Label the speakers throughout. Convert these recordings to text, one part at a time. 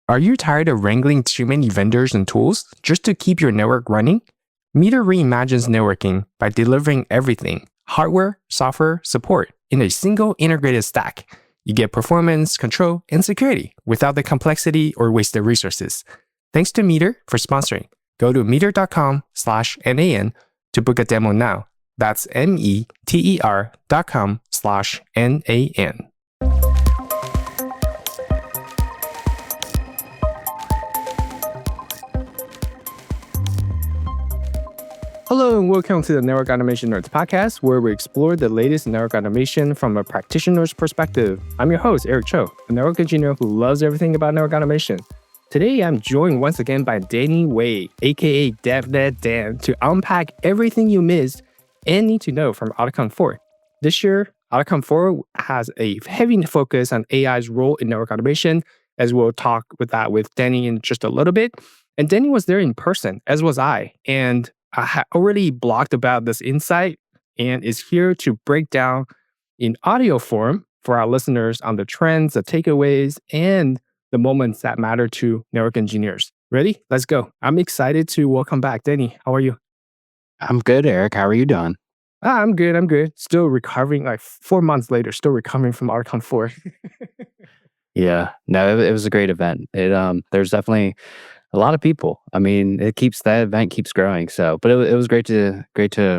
Speaker 1: Are you tired of wrangling too many vendors and tools just to keep your network running? Meter reimagines networking by delivering everything hardware, software, support in a single integrated stack. You get performance, control, and security without the complexity or wasted resources. Thanks to Meter for sponsoring. Go to meter.com/NAN to book a demo now. That's meter.com/NAN. Hello and welcome to the Network Automation Nerds podcast, where we explore the latest network automation from a practitioner's perspective. I'm your host, Eric Chou, a network engineer who loves everything about network automation. Today, I'm joined once again by Danny Wei, a.k.a. Devnet Dan, to unpack everything you missed and need to know from AutoCon 4. This year, AutoCon 4 has a heavy focus on AI's role in network automation, as we'll talk with Danny in just a little bit. And Danny was there in person, as was I. And I had already blogged about this insight and is here to break down in audio form for our listeners on the trends, the takeaways, and the moments that matter to network engineers. Ready? Let's go. I'm excited to welcome back. Danny, how are you?
Speaker 2: I'm good, Eric. How are you doing?
Speaker 1: I'm good. Still recovering, like 4 months later, still recovering from AutoCon 4.
Speaker 2: Yeah. No, it was a great event. There's definitely a lot of people. I mean, that event keeps growing. So, but it was great to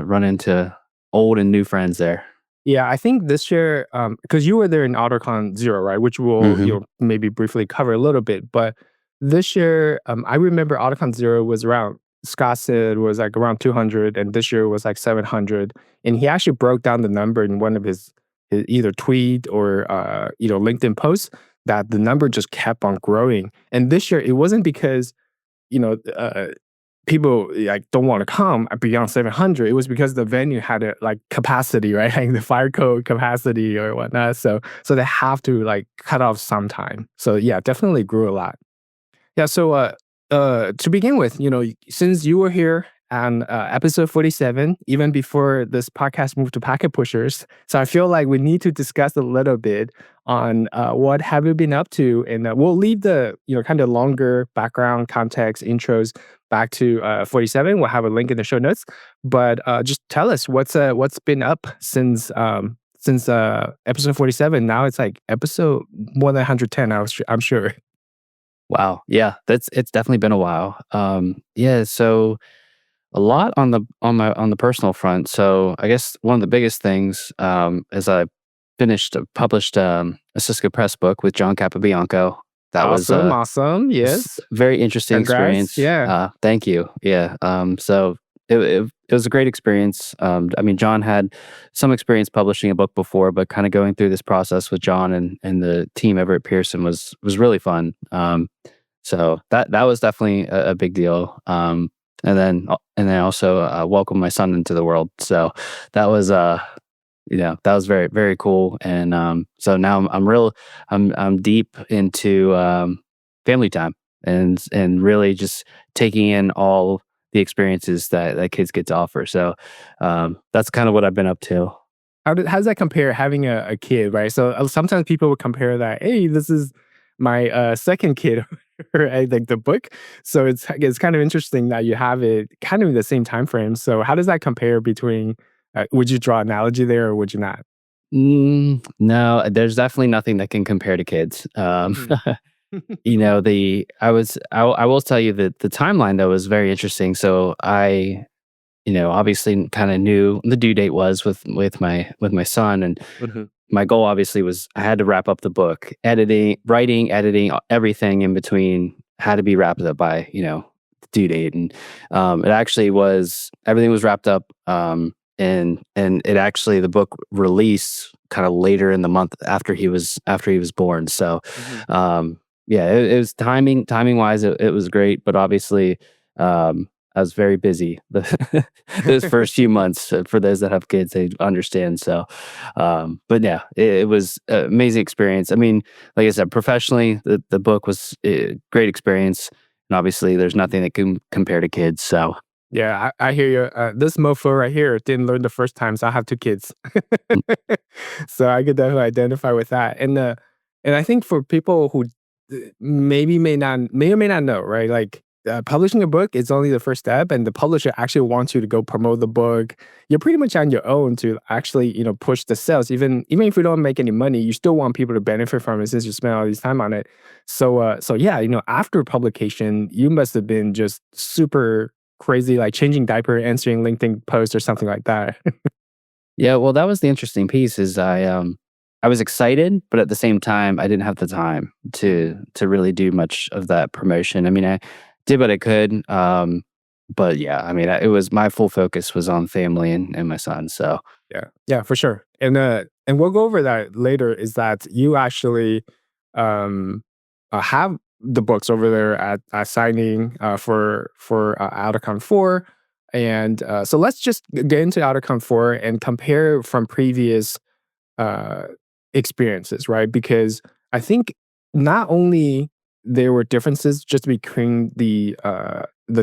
Speaker 2: run into old and new friends there.
Speaker 1: Yeah, I think this year, because you were there in AutoCon 0, right? Which we'll maybe briefly cover a little bit. But this year, I remember AutoCon 0 was around, Scott said was like around 200, and this year was like 700. And he actually broke down the number in one of his either tweet or LinkedIn posts that the number just kept on growing. And this year, it wasn't because people like don't want to come beyond 700. It was because the venue had a like capacity, right? Like the fire code capacity or whatnot. So they have to like cut off some time. So yeah, definitely grew a lot. Yeah. So to begin with, since you were here on episode 47, even before this podcast moved to packet pushers, so I feel like we need to discuss a little bit on what have you been up to, and we'll leave the kind of longer background context intros back to 47. We'll have a link in the show notes, but just tell us what's been up since episode 47. Now it's like episode more than 110. I'm sure.
Speaker 2: Wow. Yeah, it's definitely been a while. Yeah. So a lot on the personal front. So I guess one of the biggest things is I published a Cisco Press book with John Capobianco. That was
Speaker 1: awesome. Yes,
Speaker 2: very interesting experience.
Speaker 1: Yeah.
Speaker 2: Thank you. Yeah. So it was a great experience. I mean, John had some experience publishing a book before, but kind of going through this process with John and the team over at Pearson was really fun. So that was definitely a big deal. And then also welcome my son into the world. So that was that was very, very cool. And so now I'm deep into family time and really just taking in all the experiences that kids get to offer. So that's kind of what I've been up to.
Speaker 1: How does that compare having a kid, right? So sometimes people would compare that, hey, this is my second kid, right? Like the book. So it's kind of interesting that you have it kind of in the same time frame. So how does that compare between, would you draw an analogy there or would you not?
Speaker 2: No, there's definitely nothing that can compare to kids. I will tell you that the timeline though was very interesting. So I, obviously kind of knew the due date was with my son, and my goal obviously was I had to wrap up the book. Writing, editing, everything in between had to be wrapped up by the due date, and it actually was everything was wrapped up. And it actually the book released kind of later in the month after he was born. So yeah, it was timing wise, it was great, but obviously I was very busy those first few months. For those that have kids, they understand. So, but yeah, it was an amazing experience. I mean, like I said, professionally, the book was a great experience, and obviously, there's nothing that can compare to kids. So.
Speaker 1: Yeah, I hear you. This mofo right here didn't learn the first time, so I have 2 kids. So I could definitely identify with that. And I think for people who may or may not know, right? Like publishing a book is only the first step, and the publisher actually wants you to go promote the book. You're pretty much on your own to actually, push the sales. Even if you don't make any money, you still want people to benefit from it since you spent all this time on it. So yeah, after publication, you must have been just super crazy, like changing diaper, answering LinkedIn posts or something like that.
Speaker 2: Yeah, well, that was the interesting piece is I was excited, but at the same time, I didn't have the time to really do much of that promotion. I mean, I did what I could, but yeah, I mean, it was my full focus was on family and my son. So
Speaker 1: Yeah, for sure. And we'll go over that later. Is that you actually um have the books over there at signing for AutoCon 4. And so let's just get into AutoCon 4 and compare from previous uh, experiences, right? Because I think not only there were differences just between the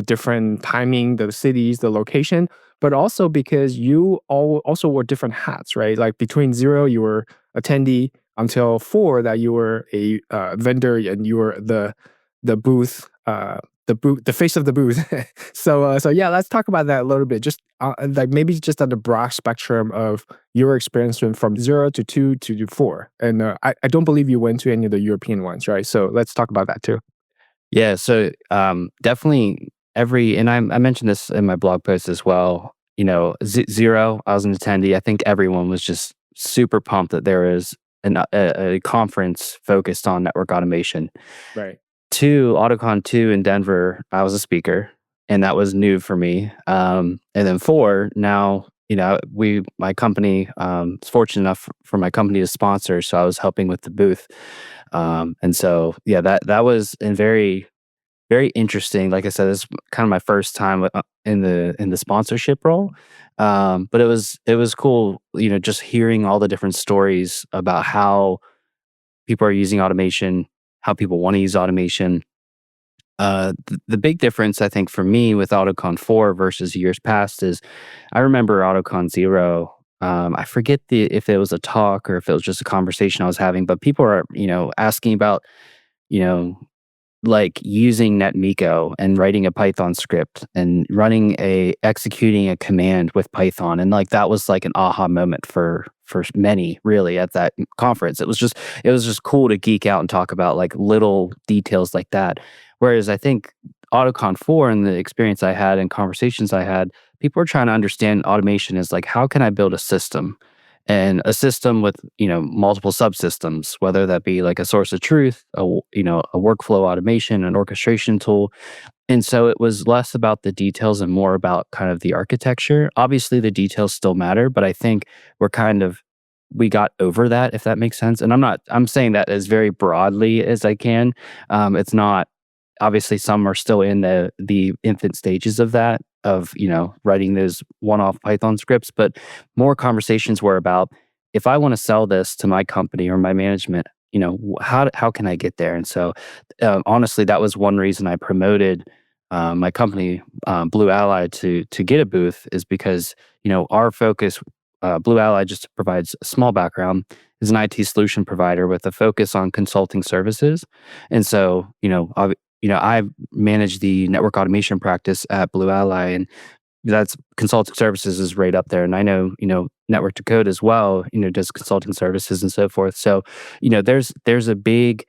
Speaker 1: different timing, the cities, the location, but also because you all also wore different hats, right? Like between 0, you were attendee until 4 that you were a vendor and you were the booth. The face of the booth. So yeah, let's talk about that a little bit. Just like maybe just at the broad spectrum of your experience from 0 to 2 to 4. And I don't believe you went to any of the European ones, right? So let's talk about that too.
Speaker 2: yeah, so definitely and I mentioned this in my blog post as well. Zero, I was an attendee. I think everyone was just super pumped that there was a conference focused on network automation.
Speaker 1: Right.
Speaker 2: Two, AutoCon 2 in Denver, I was a speaker, and that was new for me. And then 4, now, my company, is fortunate enough for my company to sponsor, so I was helping with the booth. And so, yeah, that was a very, very interesting. Like I said, this is kind of my first time in the sponsorship role. But it was cool, just hearing all the different stories about how people are using automation, how people want to use automation. The big difference, I think, for me with AutoCon 4 versus years past is I remember AutoCon 0. I forget if it was a talk or if it was just a conversation I was having, but people are, asking about, you know, like using NetMiko and writing a Python script and executing a command with Python. And like that was like an aha moment for many really at that conference. It was just cool to geek out and talk about like little details like that. Whereas I think AutoCon 4 and the experience I had and conversations I had, people were trying to understand automation is like, how can I build a system? And a system with, multiple subsystems, whether that be like a source of truth, a workflow automation, an orchestration tool. And so it was less about the details and more about kind of the architecture. Obviously, the details still matter, but I think we got over that, if that makes sense. And I'm saying that as very broadly as I can. It's not, obviously, some are still in the infant stages of that, of, writing those one-off Python scripts, but more conversations were about, if I want to sell this to my company or my management, how can I get there? And so, honestly, that was one reason I promoted my company, Blue Ally, to get a booth, is because our focus, Blue Ally, just provides a small background, is an IT solution provider with a focus on consulting services. And so, I manage the network automation practice at Blue Ally, and that's consulting services is right up there. And I know, Network to Code as well, does consulting services and so forth. So, there's a big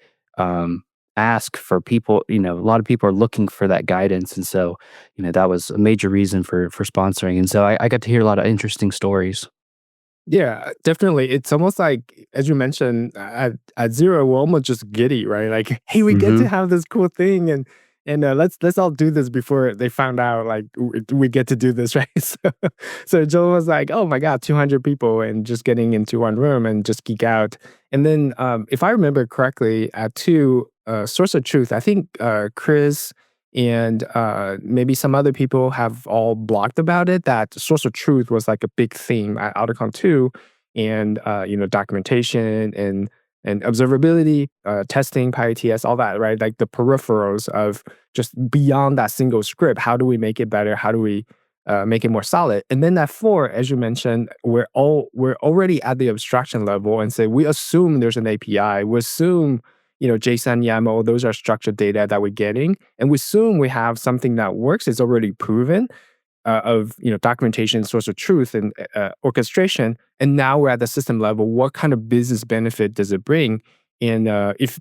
Speaker 2: ask for people. A lot of people are looking for that guidance, and so, that was a major reason for sponsoring. And so I got to hear a lot of interesting stories.
Speaker 1: Yeah, definitely. It's almost like, as you mentioned, at 0, we're almost just giddy, right? Like, hey, we get to
Speaker 2: Hmm.
Speaker 1: have this cool thing, and let's all do this before they found out like we get to do this, right? So Joel was like, oh my god, 200 people and just getting into one room and just geek out. And then, if I remember correctly, at 2, Source of Truth, I think Chris and maybe some other people have all blogged about it, that source of truth was like a big theme at AutoCon 2. And documentation and observability, testing, PyTS, all that, right? Like the peripherals of just beyond that single script. How do we make it better? How do we make it more solid? And then at 4, as you mentioned, we're already at the abstraction level and say we assume there's an API. We assume JSON, YAML, those are structured data that we're getting. And we assume we have something that works, it's already proven of documentation, source of truth, and orchestration. And now we're at the system level. What kind of business benefit does it bring? And if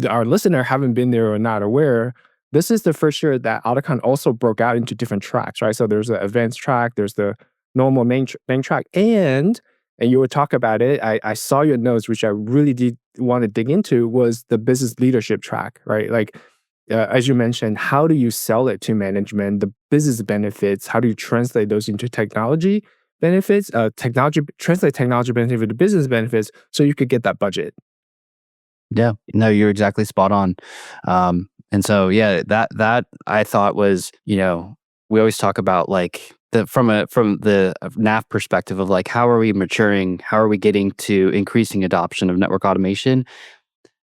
Speaker 1: our listener haven't been there or not aware, this is the first year that AutoCon also broke out into different tracks, right? So there's the advanced track, there's the normal main track, and you would talk about it. I saw your notes, which I really did want to dig into, was the business leadership track, right? Like, as you mentioned, how do you sell it to management, the business benefits, how do you translate those into technology benefits, translate technology benefit to business benefits so you could get that budget.
Speaker 2: Yeah, no, you're exactly spot on. And so, yeah, that I thought was, we always talk about like from the NAF perspective of like how are we maturing, how are we getting to increasing adoption of network automation.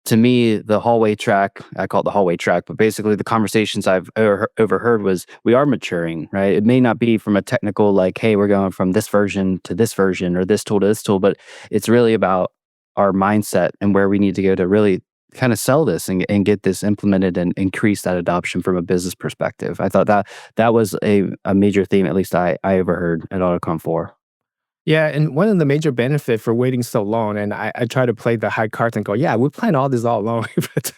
Speaker 2: To me, the hallway track, I call it the hallway track, but basically the conversations I've overheard was we are maturing, right? It may not be from a technical, like, hey, we're going from this version to this version or this tool to this tool, but it's really about our mindset and where we need to go to really kind of sell this and get this implemented and increase that adoption from a business perspective. I thought that was a major theme, at least I overheard at AutoCon 4.
Speaker 1: Yeah, and one of the major benefits for waiting so long, and I try to play the high cards and go, yeah, we planned all this all along. But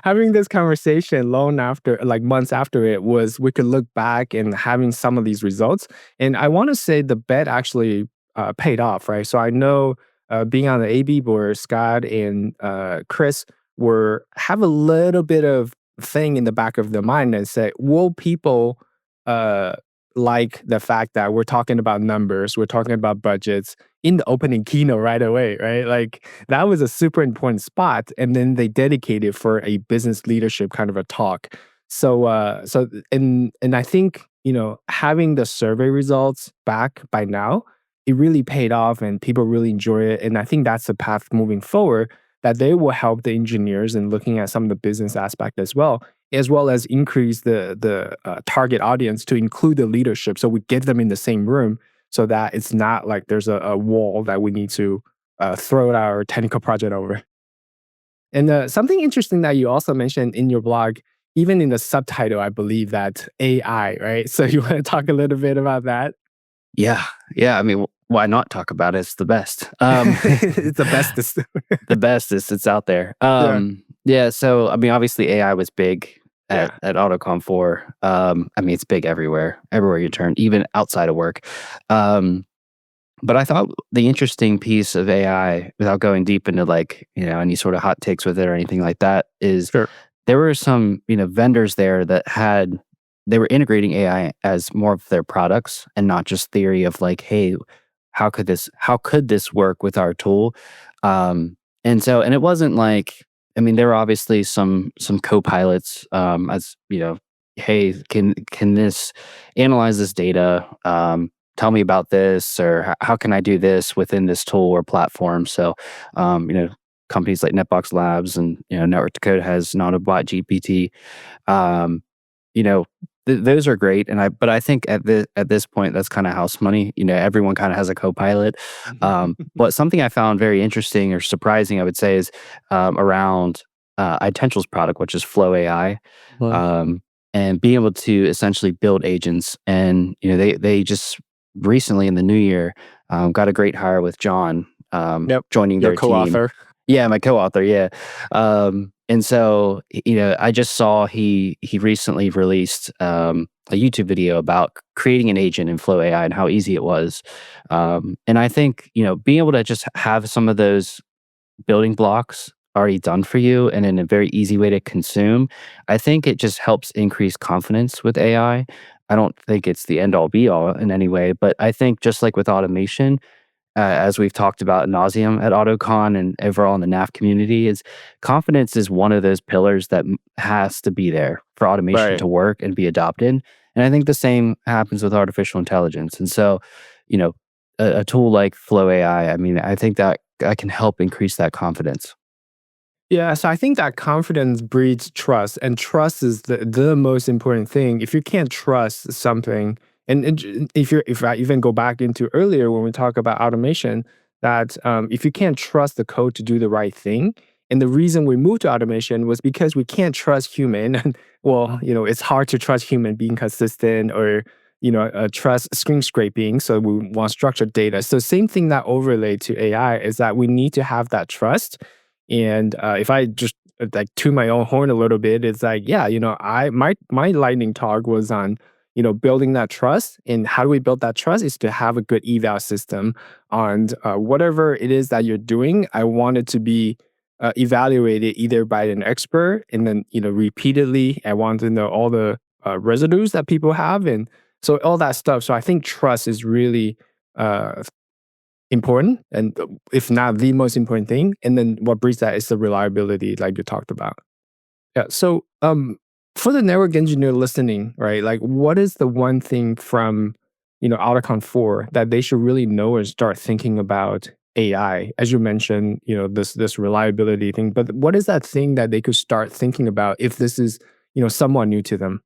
Speaker 1: having this conversation long after, like months after it, was we could look back and having some of these results. And I want to say the bet actually paid off, right? So I know being on the AB board, Scott and Chris have a little bit of thing in the back of their mind and say, will people uh, like the fact that we're talking about numbers, we're talking about budgets in the opening keynote right away, right? Like that was a super important spot. And then they dedicated for a business leadership kind of a talk. And I think, having the survey results back by now, it really paid off and people really enjoy it. And I think that's the path moving forward that they will help the engineers in looking at some of the business aspect as well as increase the target audience to include the leadership. So we get them in the same room so that it's not like there's a wall that we need to throw our technical project over. And something interesting that you also mentioned in your blog, even in the subtitle, I believe that AI, right? So you want to talk a little bit about that?
Speaker 2: Yeah, yeah. I mean, why not talk about it? It's the best.
Speaker 1: It's the bestest.
Speaker 2: The best is it's out there.
Speaker 1: Yeah,
Speaker 2: Yeah. So I mean, obviously AI was big
Speaker 1: yeah,
Speaker 2: at AutoCon 4. I mean, it's big everywhere you turn, even outside of work. Um, but I thought the interesting piece of AI, without going deep into like any sort of hot takes with it or anything like that, is
Speaker 1: sure.
Speaker 2: there were some vendors there that they were integrating AI as more of their products and not just theory of like, hey, how could this work with our tool? And it wasn't like, I mean, there were obviously some co-pilots, as hey, can this analyze this data? Tell me about this, or how can I do this within this tool or platform? So, companies like Netbox Labs and Network Dakota has an Autobot GPT. Um, you know, those are great, but I think at this point that's kind of house money. Everyone kind of has a co-pilot. But something I found very interesting or surprising, I would say, is around iTential's product, which is Flow AI,
Speaker 1: Well,
Speaker 2: and being able to essentially build agents. And they just recently in the new year got a great hire with John
Speaker 1: yep.
Speaker 2: joining
Speaker 1: Your
Speaker 2: their team.
Speaker 1: co-author.
Speaker 2: Yeah, my co-author. Yeah, and so I just saw he recently released a YouTube video about creating an agent in Flow AI and how easy it was. And I think being able to just have some of those building blocks already done for you and in a very easy way to consume, I think it just helps increase confidence with AI. I don't think it's the end all be all in any way, but I think just like with automation, as we've talked about ad nauseum at AutoCon and overall in the NAF community, is confidence is one of those pillars that has to be there for automation
Speaker 1: Right.
Speaker 2: to work and be adopted. And I think the same happens with artificial intelligence. And so, you know, a tool like Flow AI, I mean, I think that I can help increase that confidence.
Speaker 1: Yeah, so I think that confidence breeds trust, and trust is the most important thing. If you can't trust something, if I even go back into earlier when we talk about automation, that if you can't trust the code to do the right thing, And the reason we moved to automation was because we can't trust human. And well, it's hard to trust human being consistent or, trust screen scraping. So we want structured data. So same thing that overlay to AI is that we need to have that trust. And if I just like to my own horn a little bit, it's like, yeah, my lightning talk was on, building that trust. And how do we build that trust is to have a good eval system on whatever it is that you're doing. I want it to be evaluated either by an expert and then, repeatedly. I want to know all the residues that people have. And so all that stuff. So I think trust is really important, and if not the most important thing. And then what breeds that is the reliability, like you talked about. Yeah. So for the network engineer listening, right? Like, what is the one thing from AutoCon 4 that they should really know and start thinking about AI? As you mentioned, this reliability thing. But what is that thing that they could start thinking about if this is somewhat new to them?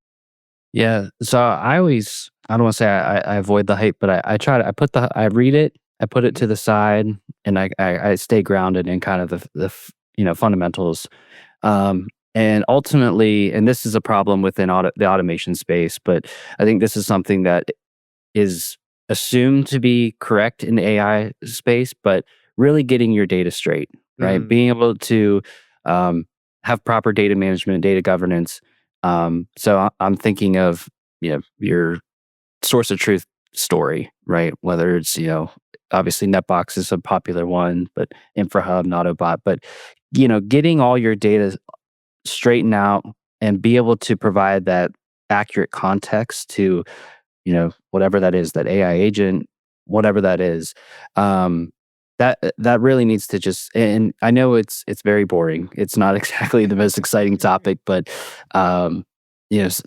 Speaker 2: Yeah. So I don't want to say I avoid the hype, but I try to, I read it, I put it to the side, and I stay grounded in kind of fundamentals. And ultimately, and this is a problem within the automation space, but I think this is something that is assumed to be correct in the AI space, but really getting your data straight, right?
Speaker 1: Mm,
Speaker 2: Being able to um, have proper data management, data governance. I'm thinking of your source of truth story, right? Whether it's obviously Netbox is a popular one, but InfraHub, Autobot, but getting all your data straightened out and be able to provide that accurate context to whatever that is, that AI agent, whatever that is, that really needs to just. And I know it's very boring. It's not exactly the most exciting topic, but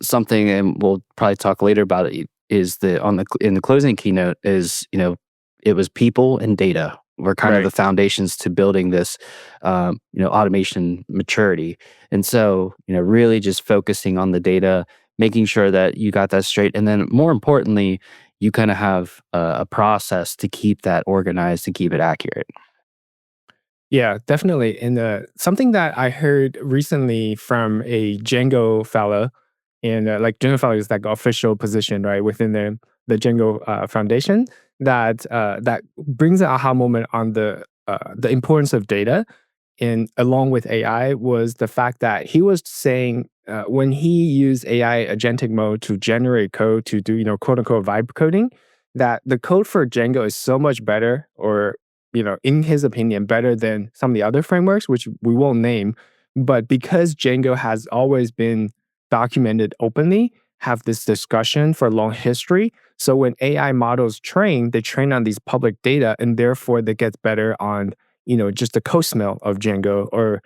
Speaker 2: something, and we'll probably talk later about it. Is in the closing keynote is it was people and data were kind of the
Speaker 1: right.
Speaker 2: foundations to building this automation maturity, and so really just focusing on the data, making sure that you got that straight. And then more importantly, you kind of have a process to keep that organized and keep it accurate.
Speaker 1: Yeah, definitely. And something that I heard recently from a Django fellow, and like Django fellow is like official position, right, within the Django Foundation, that brings an aha moment on the importance of data, and along with AI was the fact that he was saying when he used AI agentic mode to generate code to do quote unquote vibe coding, that the code for Django is so much better, or in his opinion, better than some of the other frameworks, which we won't name. But because Django has always been documented openly, have this discussion for a long history. So when AI models train, they train on these public data, and therefore they get better on just the code smell of Django, or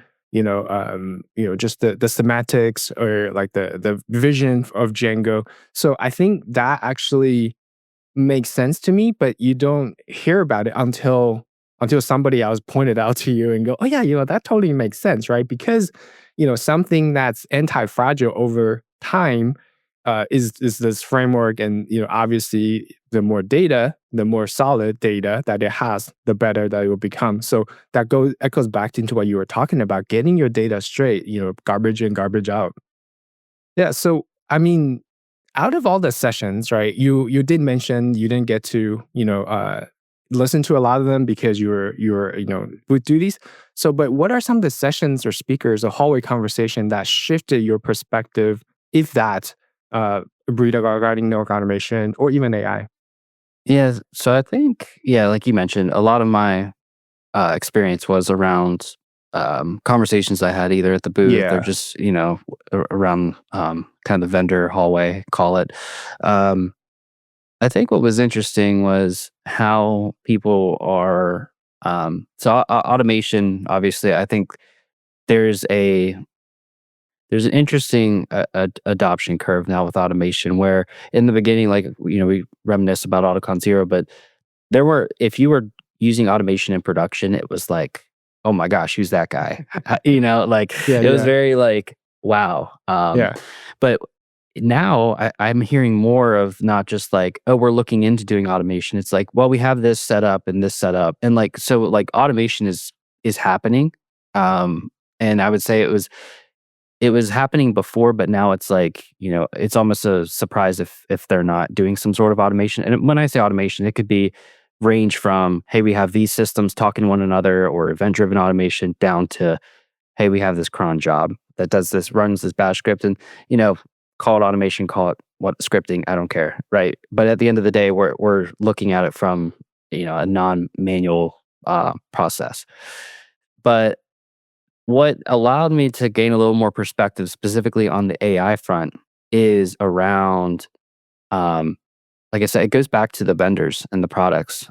Speaker 1: just the semantics, or like the vision of Django. So I think that actually makes sense to me, but you don't hear about it until somebody else pointed out to you and go, oh yeah, that totally makes sense, right? Because something that's anti-fragile over time is this framework. And obviously the more data, the more solid data that it has, the better that it will become. So that echoes back into what you were talking about, getting your data straight, garbage in, garbage out. Yeah. So I mean, out of all the sessions, right? You did mention you didn't get to listen to a lot of them because you were with duties. So, but what are some of the sessions or speakers or hallway conversation that shifted your perspective, if that, regarding network automation or even AI?
Speaker 2: Yeah. So I think, yeah, like you mentioned, a lot of my experience was around conversations I had either at the booth or
Speaker 1: Yeah,
Speaker 2: just around kind of the vendor hallway, call it. Um, I think what was interesting was how people are. Automation, obviously, I think there's a there's an interesting adoption curve now with automation where in the beginning, like we reminisce about AutoCon Zero, but there were, if you were using automation in production, it was like, oh my gosh, who's that guy? Like
Speaker 1: yeah,
Speaker 2: it was
Speaker 1: yeah,
Speaker 2: very like, wow.
Speaker 1: yeah.
Speaker 2: But now I'm hearing more of not just like, oh, we're looking into doing automation. It's like, well, we have this set up and this set up. And like, so like automation is happening. And I would say it was happening before, but now it's like, it's almost a surprise if they're not doing some sort of automation. And when I say automation, it could be range from, hey, we have these systems talking to one another, or event-driven automation, down to, hey, we have this cron job that does this, runs this bash script, and, call it automation, call it what scripting, I don't care, right? But at the end of the day, we're looking at it from, a non-manual process. But what allowed me to gain a little more perspective, specifically on the AI front, is around, um, like I said, it goes back to the vendors and the products.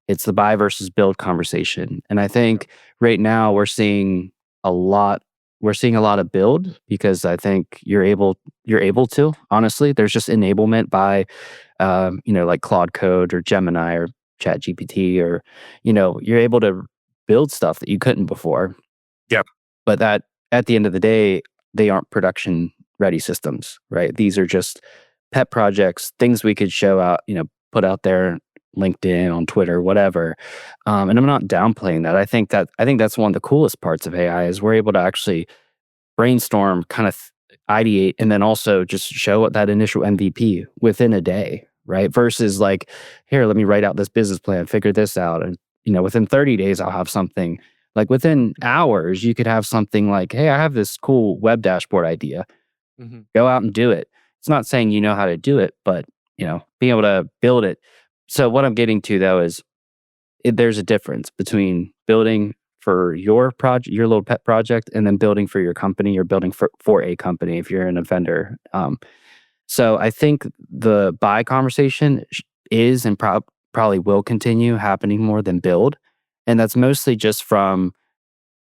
Speaker 2: It's the buy versus build conversation, and I think right now a lot. We're seeing a lot of build, because I think you're able to, honestly. There's just enablement by, like Claude Code or Gemini or Chat GPT, or you're able to build stuff that you couldn't before.
Speaker 1: Yep.
Speaker 2: But that, at the end of the day, they aren't production ready systems, right? These are just pet projects, things we could show out, put out there, LinkedIn, on Twitter, whatever. And I'm not downplaying that. I think that's one of the coolest parts of AI, is we're able to actually brainstorm, kind of ideate, and then also just show that initial MVP within a day, right? Versus like, here, let me write out this business plan, figure this out, and within 30 days I'll have something. Like within hours, you could have something like, hey, I have this cool web dashboard idea.
Speaker 1: Mm-hmm.
Speaker 2: Go out and do it. It's not saying you know how to do it, but being able to build it. So what I'm getting to, though, is there's a difference between building for your project, your little pet project, and then building for your company, or building for a company if you're in a vendor. So I think the buy conversation is, and probably will continue happening more than build. And that's mostly just from,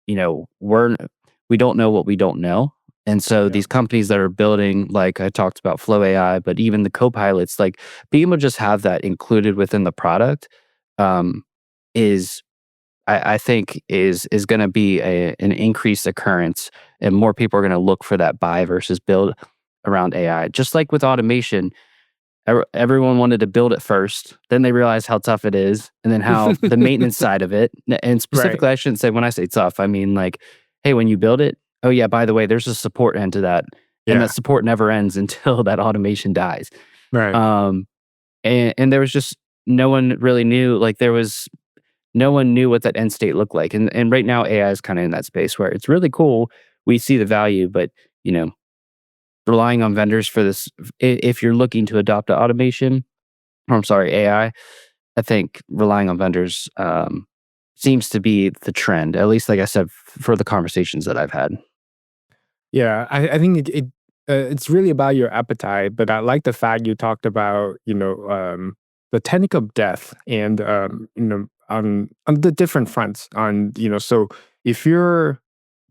Speaker 2: we don't know what we don't know. And so
Speaker 1: Yeah.
Speaker 2: these companies that are building, like I talked about Flow AI, but even the co-pilots, like being able to just have that included within the product, is, I think is going to be an increased occurrence, and more people are going to look for that buy versus build around AI. Just like with automation, everyone wanted to build it first, then they realized how tough it is, and then how the maintenance side of it. And
Speaker 1: Right.
Speaker 2: specifically, I shouldn't say, when I say tough, I mean like, hey, when you build it, oh yeah, by the way, there's a support end to that, and
Speaker 1: Yeah.
Speaker 2: that support never ends until that automation dies.
Speaker 1: Right.
Speaker 2: Um, and there was just no one really knew. Like no one knew what that end state looked like. And right now AI is kind of in that space where it's really cool. We see the value, but you know, relying on vendors for this, if you're looking to adopt automation, or I'm sorry, AI, I think relying on vendors seems to be the trend. At least, like I said, for the conversations that I've had.
Speaker 1: Yeah, I think it's really about your appetite, but I like the fact you talked about, the technical depth, and on the different fronts. So if you're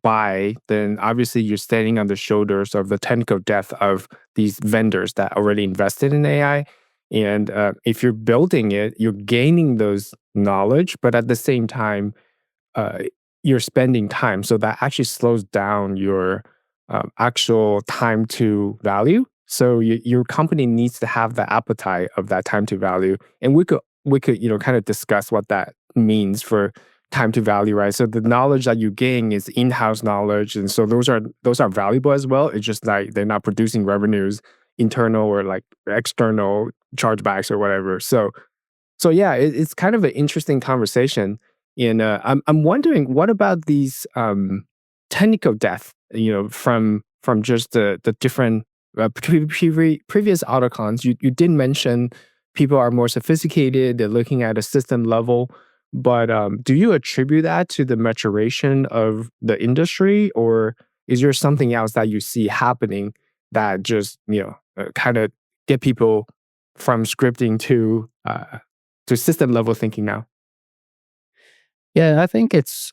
Speaker 1: buy, then obviously you're standing on the shoulders of the technical depth of these vendors that already invested in AI. And if you're building it, you're gaining those knowledge, but at the same time, uh, you're spending time. So that actually slows down your actual time to value. So your company needs to have the appetite of that time to value, and we could kind of discuss what that means for time to value, right? So the knowledge that you gain is in-house knowledge, and so those are valuable as well. It's just like they're not producing revenues, internal or like external chargebacks or whatever. So yeah, it's kind of an interesting conversation. And I'm wondering, what about these technical depth? From just the different previous autocons, you did mention people are more sophisticated. They're looking at a system level. But do you attribute that to the maturation of the industry, or is there something else that you see happening that just kind of get people from scripting to system level thinking now?
Speaker 2: Yeah, I think it's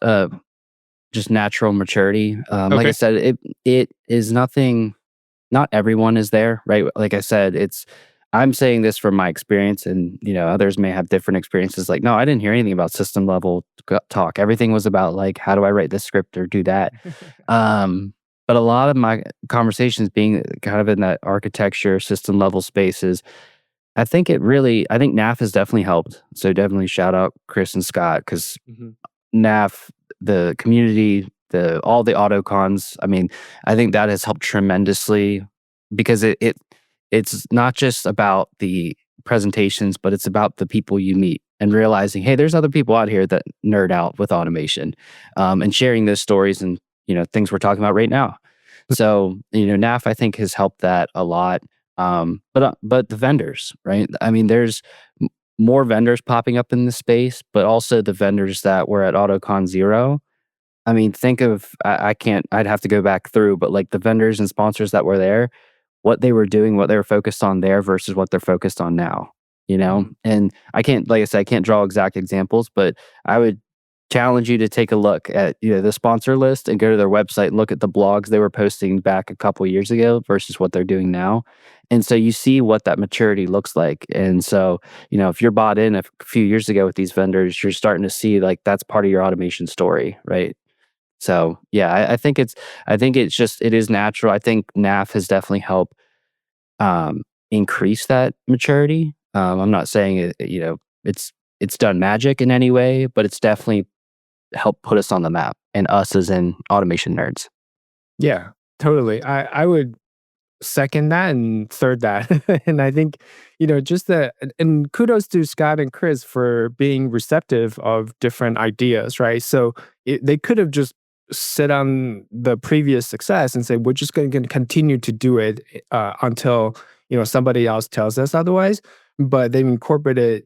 Speaker 2: just natural maturity. Like I
Speaker 1: Okay.
Speaker 2: said, it is nothing. Not everyone is there, right? Like I said, I'm saying this from my experience, and others may have different experiences. Like, no, I didn't hear anything about system level talk. Everything was about like, how do I write this script or do that? Um, but a lot of my conversations being kind of in that architecture system level spaces, I think NAF has definitely helped. So definitely shout out Chris and Scott, because
Speaker 1: Mhm.
Speaker 2: NAF, the community, all the AutoCons. I mean, I think that has helped tremendously because it's not just about the presentations, but it's about the people you meet and realizing, hey, there's other people out here that nerd out with automation, and sharing those stories and things we're talking about right now. So NAF I think has helped that a lot. But the vendors, right? I mean, there's more vendors popping up in the space, but also the vendors that were at AutoCon 0. I mean, think of I can't. I'd have to go back through, but like the vendors and sponsors that were there, what they were doing, what they were focused on there versus what they're focused on now. And I can't, like I said, I can't draw exact examples, but I would challenge you to take a look at the sponsor list and go to their website and look at the blogs they were posting back a couple years ago versus what they're doing now. And so you see what that maturity looks like. And so, if you're bought in a few years ago with these vendors, you're starting to see like that's part of your automation story, right? So yeah, I think it is natural. I think NAF has definitely helped increase that maturity. I'm not saying it's done magic in any way, but it's definitely helped put us on the map, and us as in automation nerds.
Speaker 1: Yeah, totally. I would second that and third that. And I think, just and kudos to Scott and Chris for being receptive of different ideas, right? So they could have just sit on the previous success and say, we're just going to continue to do it until, somebody else tells us otherwise. But they've incorporated,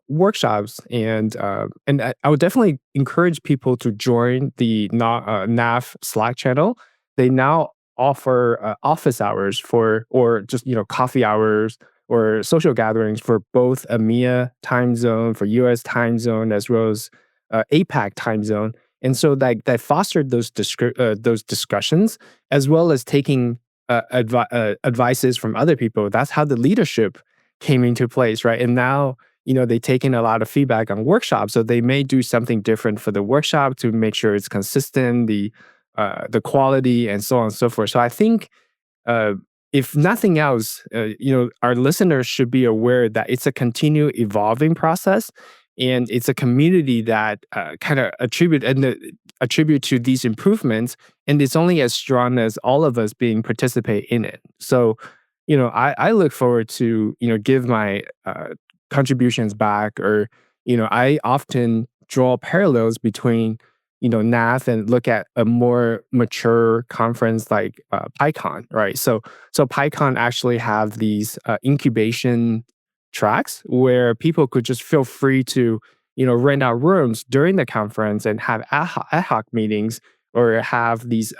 Speaker 1: workshops, and I would definitely encourage people to join the NAF Slack channel. They now offer office hours or just coffee hours or social gatherings for both EMEA time zone, for US time zone, as well as APAC time zone. And so that fostered those discussions, as well as taking advices from other people. That's how the leadership came into place, right? And now, they take in a lot of feedback on workshops, so they may do something different for the workshop to make sure it's consistent, the quality, and so on and so forth. So I think, if nothing else, our listeners should be aware that it's a continued evolving process, and it's a community that kind of attribute to these improvements, and it's only as strong as all of us being participate in it. So, I look forward to give my contributions back, or I often draw parallels between NAF and look at a more mature conference like PyCon, right? So PyCon actually have these incubation tracks where people could just feel free to rent out rooms during the conference and have ad hoc meetings, or have these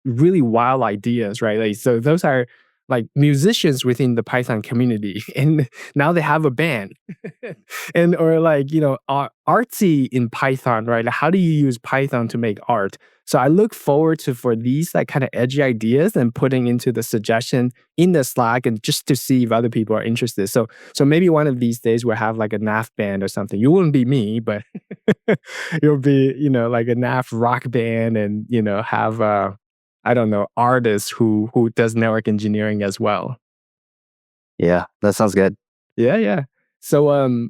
Speaker 1: really wild ideas, right? Like, so those are like musicians within the Python community, and now they have a band, and or like artsy in Python, right? Like, how do you use Python to make art? So I look forward for these like kind of edgy ideas and putting into the suggestion in the Slack, and just to see if other people are interested. So maybe one of these days we'll have like a NAF band or something. You wouldn't be me, but you'll be like a NAF rock band, and have I don't know, artists who does network engineering as well.
Speaker 2: Yeah, that sounds good.
Speaker 1: Yeah. So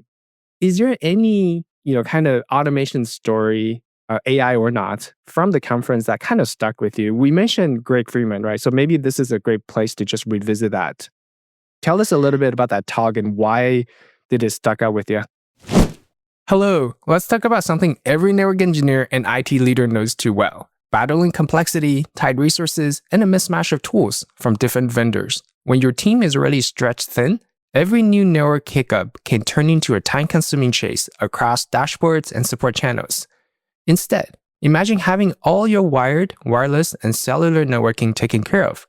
Speaker 1: is there any kind of automation story, AI or not, from the conference that kind of stuck with you? We mentioned Greg Freeman, right? So maybe this is a great place to just revisit that. Tell us a little bit about that talk and why did it stuck out with you? Hello, let's talk about something every network engineer and IT leader knows too well: battling complexity, tight resources, and a mismatch of tools from different vendors. When your team is already stretched thin, every new network hiccup can turn into a time-consuming chase across dashboards and support channels. Instead, imagine having all your wired, wireless, and cellular networking taken care of.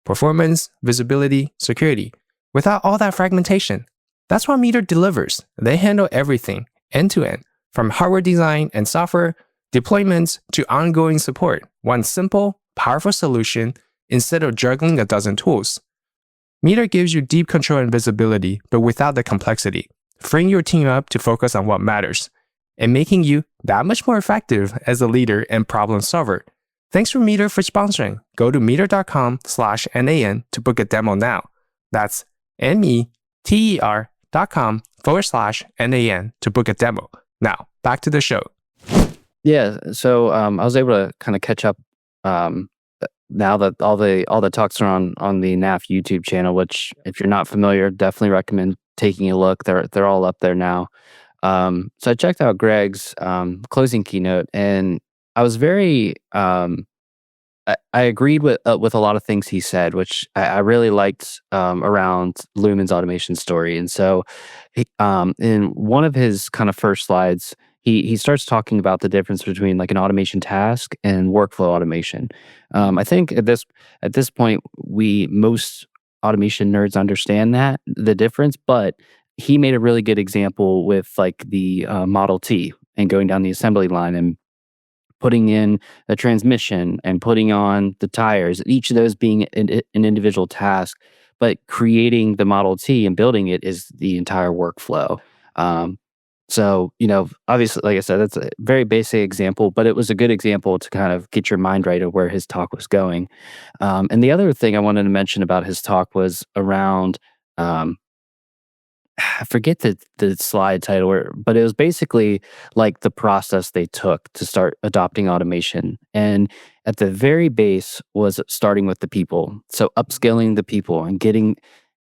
Speaker 1: Performance, visibility, security, without all that fragmentation. That's what Meter delivers. They handle everything, end-to-end, from hardware design and software, deployments, to ongoing support. One simple, powerful solution instead of juggling a dozen tools. Meter gives you deep control and visibility, but without the complexity, freeing your team up to focus on what matters, and making you that much more effective as a leader and problem solver. Thanks for Meter for sponsoring. Go to meter.com/NAN to book a demo now. That's meter.com/NAN to book a demo. Now, back to the show.
Speaker 2: Yeah, so I was able to kind of catch up now that all the talks are on the NAF YouTube channel. Which, if you're not familiar, definitely recommend taking a look. They're all up there now. So I checked out Greg's closing keynote, and I was very I agreed with a lot of things he said, which I really liked around Lumen's automation story. And so, in one of his kind of first slides, he starts talking about the difference between like an automation task and workflow automation. I think at this point, we most automation nerds understand that the difference, but he made a really good example with like the Model T and going down the assembly line and putting in the transmission and putting on the tires, each of those being an individual task, but creating the Model T and building it is the entire workflow. Um, so, obviously, like I said, that's a very basic example, but it was a good example to kind of get your mind right of where his talk was going. And the other thing I wanted to mention about his talk was around um, I forget the slide title, but it was basically like the process they took to start adopting automation. And at the very base was starting with the people. So upskilling the people and getting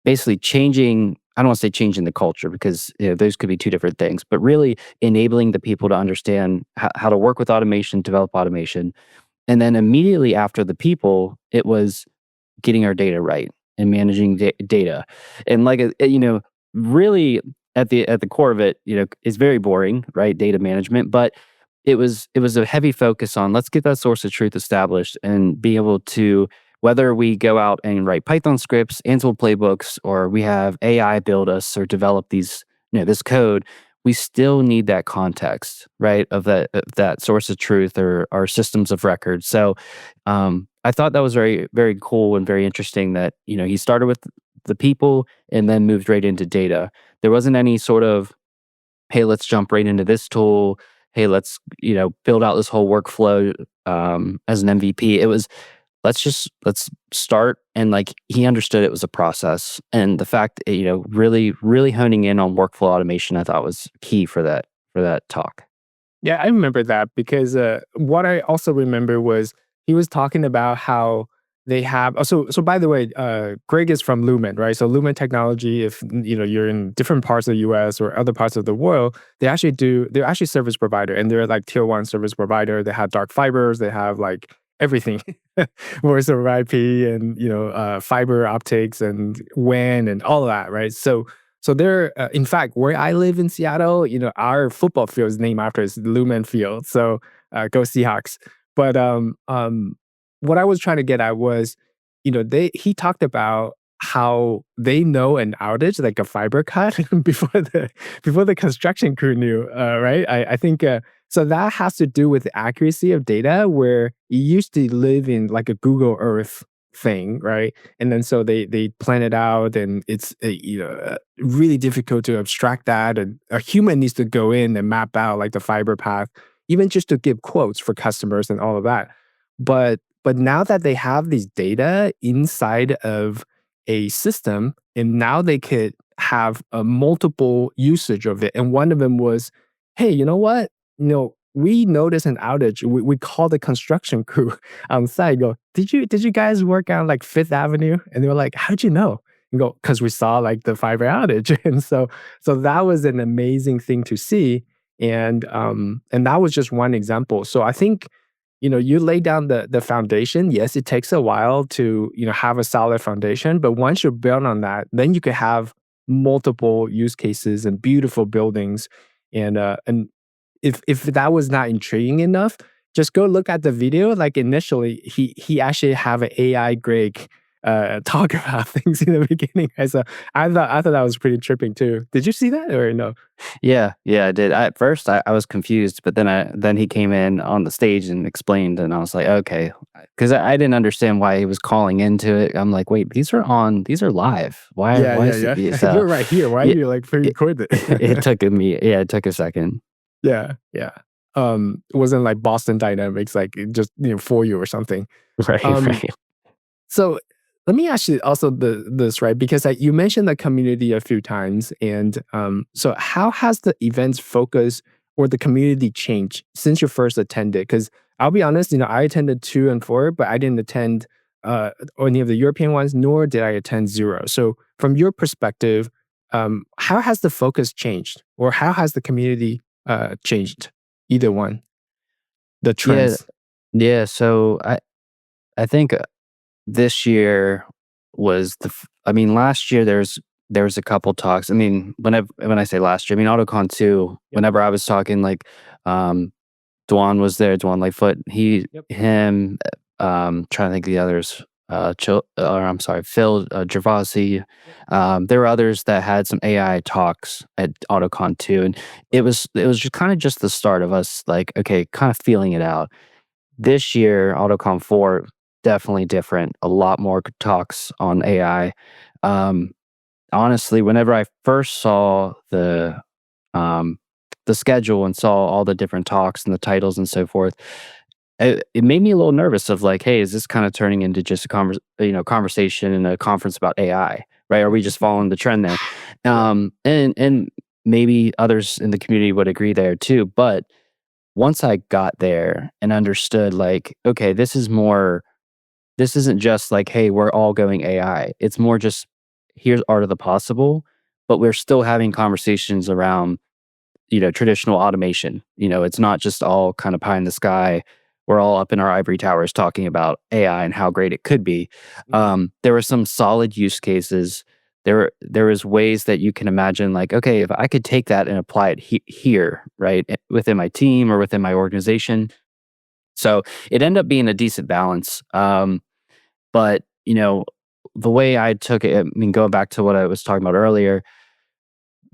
Speaker 2: basically changing. I don't want to say changing the culture because those could be two different things, but really enabling the people to understand how to work with automation, develop automation. And then immediately after the people, it was getting our data right and managing data. And like really at the core of it, is very boring, right? Data management, but it was a heavy focus on let's get that source of truth established and be able to, whether we go out and write Python scripts, Ansible playbooks, or we have AI build us or develop this code, we still need that context, right? Of that source of truth or our systems of record. So I thought that was very, very cool and very interesting that, he started with the people and then moved right into data. There wasn't any sort of, hey, let's jump right into this tool. Hey, let's, build out this whole workflow as an MVP. It was, let's start. And like he understood it was a process. And the fact, really, really honing in on workflow automation, I thought was key for that talk.
Speaker 1: Yeah, I remember that because what I also remember was he was talking about how they have. Oh, so by the way, Greg is from Lumen, right? So Lumen Technology, if you're in different parts of the U.S. or other parts of the world, they're actually service provider, and they're like tier one service provider. They have dark fibers, they have like everything, voice over IP, and fiber optics and WAN and all of that, right? So there, in fact, where I live in Seattle, our football field is named after his Lumen Field. So go Seahawks. But what I was trying to get at was, he talked about how they know an outage, like a fiber cut, before the construction crew knew. Right? I think so. That has to do with the accuracy of data, where you used to live in like a Google Earth thing, right? And then so they plan it out, and it's really difficult to abstract that, and a human needs to go in and map out like the fiber path, even just to give quotes for customers and all of that. But now that they have these data inside of a system, and now they could have a multiple usage of it. And one of them was, hey, you know what? We noticed an outage. We called the construction crew on site. Go, did you guys work on like Fifth Avenue? And they were like, how'd you know? And go, because we saw like the fiber outage. And so that was an amazing thing to see. And that was just one example. So I think, you lay down the foundation. Yes, it takes a while to, have a solid foundation, but once you build on that, then you could have multiple use cases and beautiful buildings. And if that was not intriguing enough, just go look at the video. Like initially, he actually have an AI Greg talk about things in the beginning. And so I thought that was pretty tripping too. Did you see that or no?
Speaker 2: Yeah, yeah, I did. At first, I was confused, but then he came in on the stage and explained, and I was like, okay, because I didn't understand why he was calling into it. I'm like, wait, these are live. Why
Speaker 1: Yeah,
Speaker 2: why
Speaker 1: yeah,
Speaker 2: is it?
Speaker 1: yeah.
Speaker 2: So
Speaker 1: You're right here. Why are
Speaker 2: yeah,
Speaker 1: you like
Speaker 2: it,
Speaker 1: pre-record
Speaker 2: it
Speaker 1: it?
Speaker 2: took me. Yeah, it took a second.
Speaker 1: Yeah, yeah. It wasn't like Boston Dynamics, like it just for you or something.
Speaker 2: Right,
Speaker 1: Um,
Speaker 2: right.
Speaker 1: so let me ask you also this, right? Because you mentioned the community a few times, and so how has the events focus or the community changed since you first attended? Because I'll be honest, I attended 2 and 4, but I didn't attend uh, any of the European ones, nor did I attend Zero. So from your perspective, how has the focus changed, or how has the community changed? Either one, the
Speaker 2: Yeah,
Speaker 1: trends.
Speaker 2: yeah. So I think this year was I mean, last year there was a couple talks. I mean, when I say last year, I mean AutoCon 2.
Speaker 1: Yep.
Speaker 2: Whenever I was talking, like, um, Dwan was there, Dwan Lightfoot.
Speaker 1: Yep.
Speaker 2: Him, trying to think of the others. Or I'm sorry, Phil Gervasi.
Speaker 1: Yep.
Speaker 2: There were others that had some AI talks at AutoCon 2, and it
Speaker 1: Right.
Speaker 2: was just kind of just the start of us, like, okay, kind of feeling it out. This year, AutoCon 4, definitely different. A lot more talks on AI. Um, Honestly, whenever I first saw um, the schedule and saw all the different talks and the titles and so forth, it made me a little nervous of like, hey, is this kind of turning into just a conversation and a conference about AI, right? Are we just following the trend there?
Speaker 1: Right.
Speaker 2: And maybe others in the community would agree there too. But once I got there and understood, like, okay, this isn't just like, hey, we're all going AI. It's more just, here's art of the possible, but we're still having conversations around, traditional automation. It's not just all kind of pie in the sky. We're all up in our ivory towers talking about AI and how great it could be.
Speaker 1: Mhm.
Speaker 2: There were some solid use cases. There was ways that you can imagine, like, okay, if I could take that and apply it here, right, within my team or within my organization. So it ended up being a decent balance. But the way I took it, I mean, going back to what I was talking about earlier,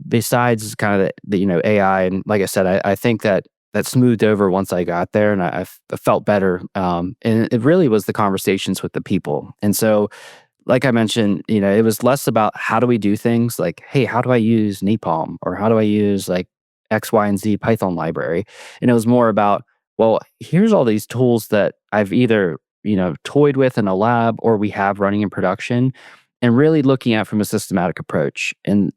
Speaker 2: besides kind of the AI, and like I said, I think that smoothed over once I got there, and I felt better. And it really was the conversations with the people. And so, like I mentioned, it was less about how do we do things, like, hey, how do I use Napalm, or how do I use like X, Y, and Z Python library? And it was more about, well, here's all these tools that I've either, toyed with in a lab or we have running in production, and really looking at from a systematic approach. And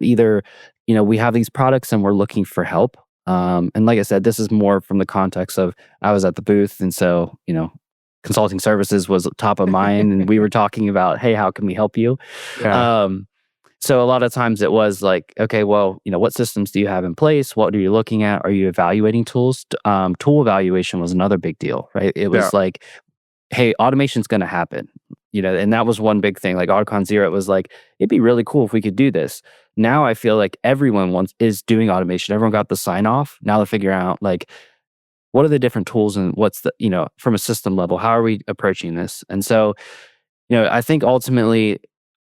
Speaker 2: either, we have these products and we're looking for help. And like I said, this is more from the context of I was at the booth, and so, consulting services was top of mind, and we were talking about, hey, how can we help you?
Speaker 1: Yeah.
Speaker 2: Um, so a lot of times it was like, okay, well, what systems do you have in place? What are you looking at? Are you evaluating tools? Tool evaluation was another big deal, right? It
Speaker 1: Yeah.
Speaker 2: was like, hey, automation's going to happen, and that was one big thing. Like AutoCon Zero, it was like, it'd be really cool if we could do this. Now I feel like everyone is doing automation. Everyone got the sign off. Now they're figuring out, like, what are the different tools, and what's the, from a system level, how are we approaching this? And so, I think ultimately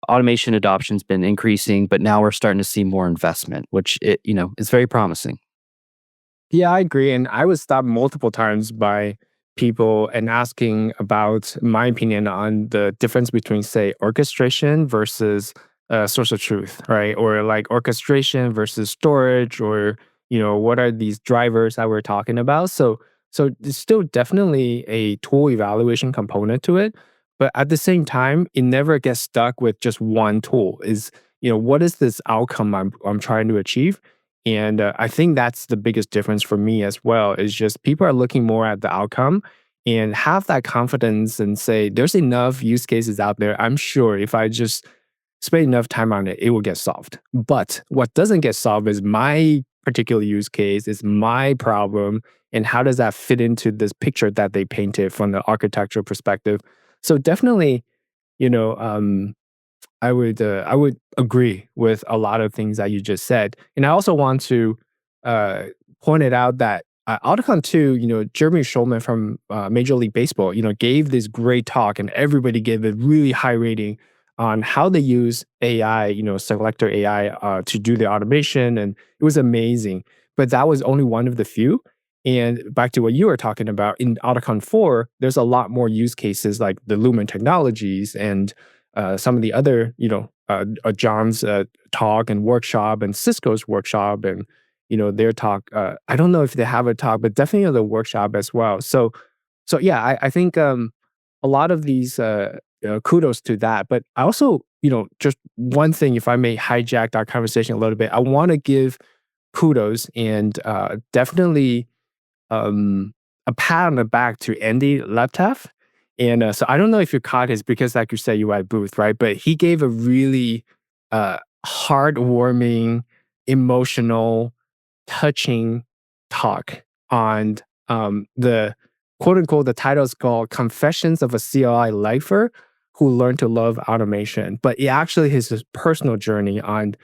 Speaker 2: automation adoption's been increasing, but now we're starting to see more investment, which is very promising.
Speaker 1: Yeah, I agree. And I was stopped multiple times by people and asking about my opinion on the difference between, say, orchestration versus source of truth, right? Or like orchestration versus storage, or what are these drivers that we're talking about? So there's still definitely a tool evaluation component to it, but at the same time, it never gets stuck with just one tool. Is what is this outcome I'm trying to achieve? And I think that's the biggest difference for me as well, is just people are looking more at the outcome and have that confidence and say, there's enough use cases out there. I'm sure if I just spend enough time on it, it will get solved. But what doesn't get solved is my particular use case, is my problem. And how does that fit into this picture that they painted from the architectural perspective? So definitely, you know, um, I would agree with a lot of things that you just said, and I also want to uh, point it out that AutoCon 2, Jeremy Schulman from Major League Baseball, gave this great talk, and everybody gave a really high rating on how they use AI, selector AI, to do the automation, and it was amazing. But that was only one of the few. And back to what you were talking about in AutoCon 4, there's a lot more use cases like the Lumen technologies and some of the other, John's talk and workshop, and Cisco's workshop, and their talk. I don't know if they have a talk, but definitely the workshop as well. So yeah, I think a lot of these kudos to that. But I also, just one thing, if I may hijack our conversation a little bit, I want to give kudos and definitely a pat on the back to Andy Laptaf. And so I don't know if you caught his, because like you said, you were at booth, right? But he gave a really heartwarming, emotional, touching talk on the quote unquote, the title is called Confessions of a CLI Lifer Who Learned to Love Automation. But it actually is his personal journey on,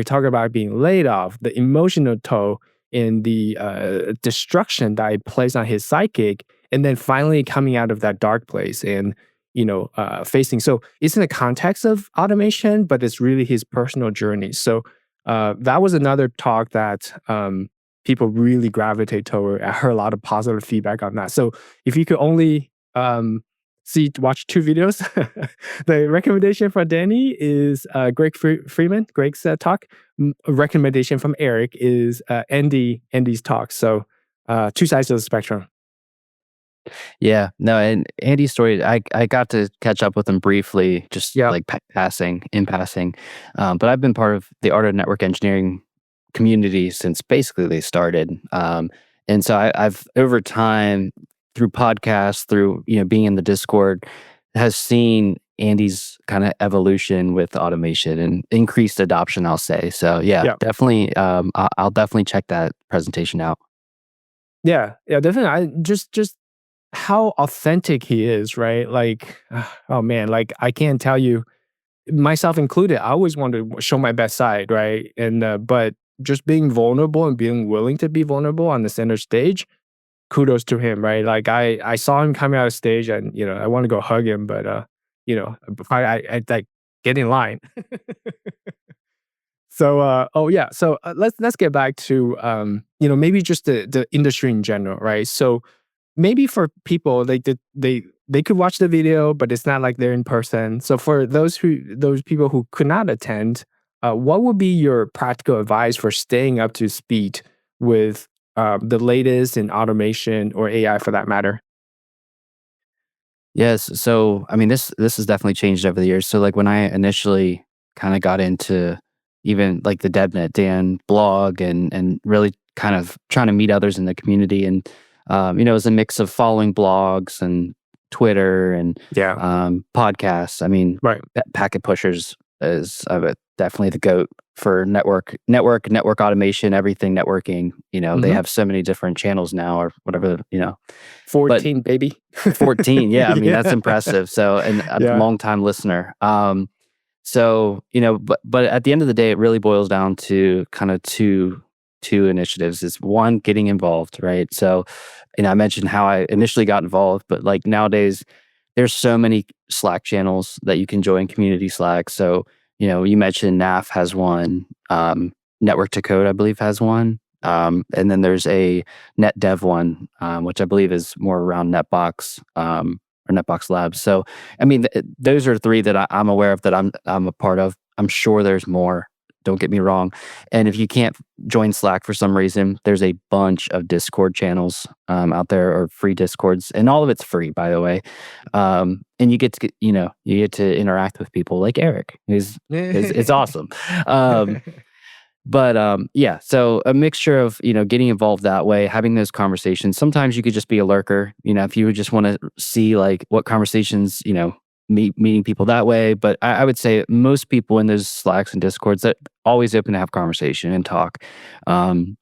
Speaker 1: talking about being laid off, the emotional toll in the destruction that it plays on his psychic, and then finally coming out of that dark place and facing. So it's in the context of automation, but it's really his personal journey. So that was another talk that people really gravitate toward. I heard a lot of positive feedback on that. So if you could only watch two videos, the recommendation for Danny is Greg Freeman, Greg's talk. A recommendation from Eric is Andy's talk. So two sides of the spectrum.
Speaker 2: Yeah, no, and Andy's story, I got to catch up with him briefly, just like in passing. But I've been part of the art of network engineering community since basically they started. And so I've over time, through podcasts, through being in the Discord, has seen Andy's kind of evolution with automation and increased adoption, I'll say. So yeah. Definitely, I'll definitely check that presentation out.
Speaker 1: Yeah, definitely. I just how authentic he is, right? Like, oh man, like I can't tell you, myself included, I always want to show my best side, right? And but just being vulnerable and being willing to be vulnerable on the center stage, kudos to him, right? Like I saw him coming out of stage, and I want to go hug him, but I like get in line. So so let's get back to maybe just the industry in general, right? So maybe for people, they could watch the video, but it's not like they're in person. So for those people who could not attend, what would be your practical advice for staying up to speed with the latest in automation or AI for that matter?
Speaker 2: Yes. So, I mean, this has definitely changed over the years. So, like when I initially kind of got into even like the Devnet Dan blog and really kind of trying to meet others in the community, and it was a mix of following blogs and Twitter and podcasts. I mean,
Speaker 1: Right.
Speaker 2: Packet Pushers is definitely the goat for network automation, everything networking. They have so many different channels now, or whatever.
Speaker 1: 14, baby.
Speaker 2: 14. Yeah, I mean that's impressive. So, and a long time listener. So but at the end of the day, it really boils down to kind of two initiatives. Is one, getting involved, right? So, I mentioned how I initially got involved, but like nowadays, there's so many Slack channels that you can join, community Slack. So, you mentioned NAF has one, Network to Code, I believe, has one. And then there's a Net Dev one, which I believe is more around Netbox or Netbox Labs. So, I mean, those are three that I'm aware of, that I'm a part of. I'm sure there's more. Don't get me wrong. And if you can't join Slack for some reason, there's a bunch of Discord channels out there, or free Discords, and all of it's free, by the way. And you get to interact with people like Eric, it's awesome. But yeah, so a mixture of getting involved that way, having those conversations. Sometimes you could just be a lurker, if you would just want to see like what conversations, meeting people that way. But I would say most people in those Slacks and Discords that always open to have conversation and talk, and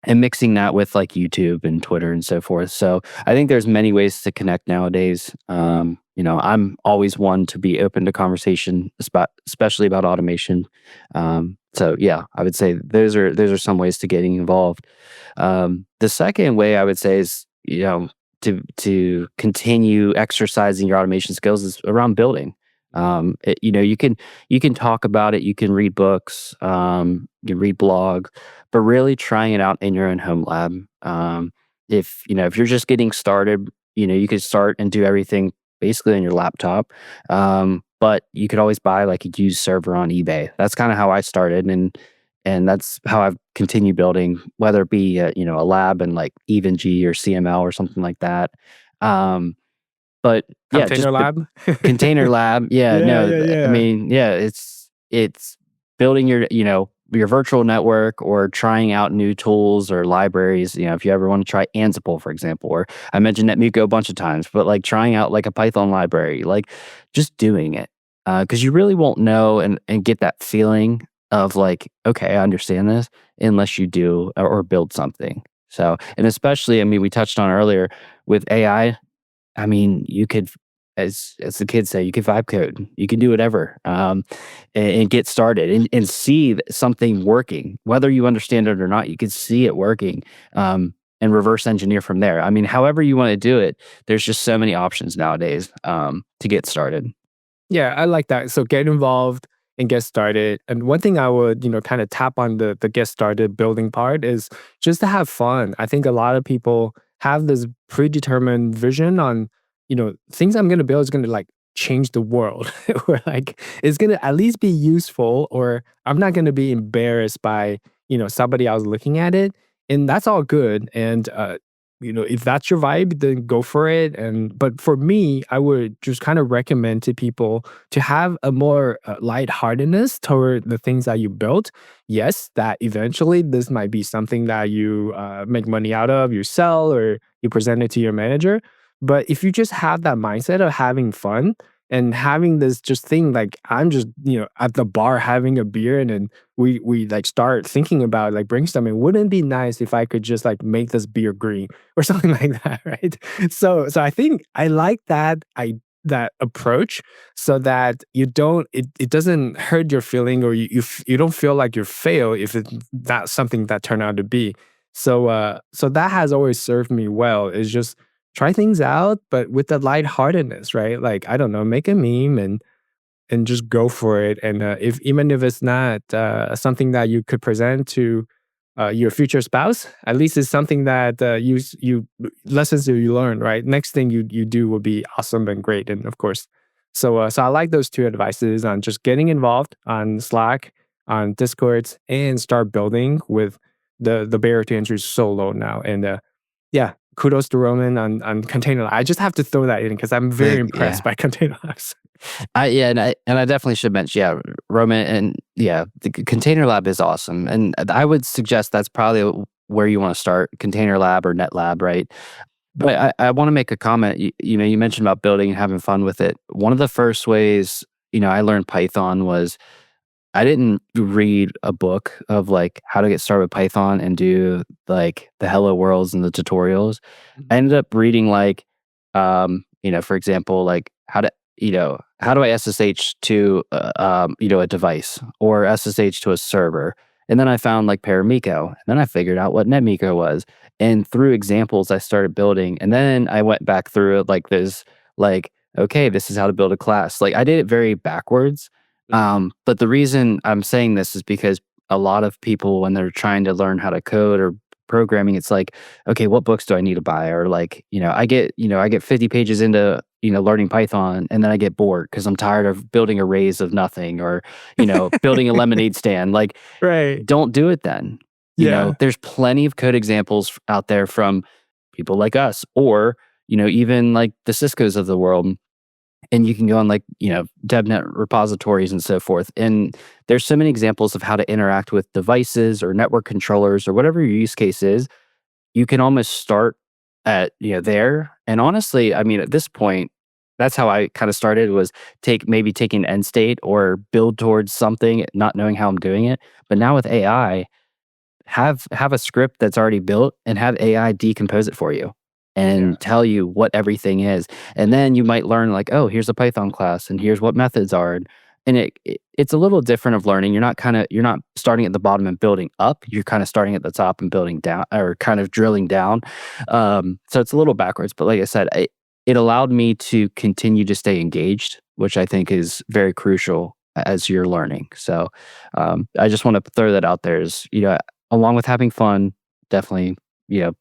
Speaker 2: mixing that with like YouTube and Twitter and so forth. So I think there's many ways to connect nowadays. I'm always one to be open to conversation, especially about automation. So yeah, I would say those are some ways to getting involved. The second way I would say is, to continue exercising your automation skills is around building. You can talk about it, you can read books, you can read blog, but really trying it out in your own home lab. If you're just getting started, you could start and do everything basically on your laptop. But you could always buy like a used server on eBay. That's kind of how I started, and that's how I've continued building, whether it be a lab and like EvenG or CML or something like that. But yeah,
Speaker 1: Container lab.
Speaker 2: container lab. Yeah,
Speaker 1: Yeah,
Speaker 2: no,
Speaker 1: yeah,
Speaker 2: I
Speaker 1: yeah.
Speaker 2: mean, yeah, it's building your, your virtual network or trying out new tools or libraries. If you ever want to try Ansible, for example, or I mentioned NetMiko a bunch of times, but like trying out like a Python library, like just doing it. Because you really won't know and get that feeling of like, okay, I understand this unless you do or build something. So, and especially, I mean, we touched on earlier with I mean, you could, as the kids say, you can vibe code, you can do whatever, and get started and see something working, whether you understand it or not. You can see it working, and reverse engineer from there. I mean, however you want to do it, there's just so many options nowadays, to get started.
Speaker 1: Yeah, I like that. So get involved and get started. And one thing I would, kind of tap on the get started building part is just to have fun. I think a lot of people have this predetermined vision on, things I'm gonna build is gonna like change the world. Or like it's gonna at least be useful, or I'm not gonna be embarrassed by, somebody else looking at it. And that's all good. And if that's your vibe, then go for it. And but for me, I would just kind of recommend to people to have a more lightheartedness toward the things that you built. Yes, that eventually this might be something that you make money out of, you sell, or you present it to your manager. But if you just have that mindset of having fun and having this just thing like I'm just at the bar having a beer, and then we like start thinking about like brainstorming, wouldn't it be nice if I could just like make this beer green or something like that, right? So I think I like that approach, so that it doesn't hurt your feeling, or you don't feel like you fail if it's not something that turned out to be. So that has always served me well, is just try things out, but with the lightheartedness, right? Like, I don't know, make a meme and just go for it. And if even if it's not something that you could present to your future spouse, at least it's something that you lessons that you learn, right? Next thing you do will be awesome and great, and of course. So I like those two advices on just getting involved on Slack, on Discords, and start building with the barrier to entry is so low now. And yeah, kudos to Roman on Container Lab. I just have to throw that in because I'm very impressed
Speaker 2: Yeah.
Speaker 1: by Container Labs.
Speaker 2: And I definitely should mention, yeah, Roman, and yeah, the Container Lab is awesome, and I would suggest that's probably where you want to start, Container Lab or Net Lab, right? But I want to make a comment. You mentioned about building and having fun with it. One of the first ways I learned Python was I didn't read a book of like how to get started with Python and do like the hello worlds and the tutorials. I ended up reading like, for example, like how do I SSH to, a device or SSH to a server? And then I found like Paramiko. And then I figured out what NetMiko was. And through examples, I started building. And then I went back through it like this, like, okay, this is how to build a class. Like I did it very backwards. But the reason I'm saying this is because a lot of people, when they're trying to learn how to code or programming, it's like, okay, what books do I need to buy? Or like, I get 50 pages into, learning Python, and then I get bored because I'm tired of building arrays of nothing, or, building a lemonade stand. Like,
Speaker 1: Right.
Speaker 2: don't do it then.
Speaker 1: Yeah.
Speaker 2: There's plenty of code examples out there from people like us, or, even like the Cisco's of the world, and you can go on like devnet repositories and so forth, and there's so many examples of how to interact with devices or network controllers or whatever your use case is. You can almost start at there, and honestly, I mean, at this point, that's how I kind of started, was taking end state or build towards something, not knowing how I'm doing it. But now with AI, have a script that's already built and have AI decompose it for you
Speaker 1: Yeah.
Speaker 2: and tell you what everything is. And then you might learn like, oh, here's a Python class and here's what methods are. And it's a little different of learning. You're not starting at the bottom and building up. You're kind of starting at the top and building down, or kind of drilling down. So it's a little backwards. But like I said, it allowed me to continue to stay engaged, which I think is very crucial as you're learning. So I just want to throw that out there, is along with having fun, definitely,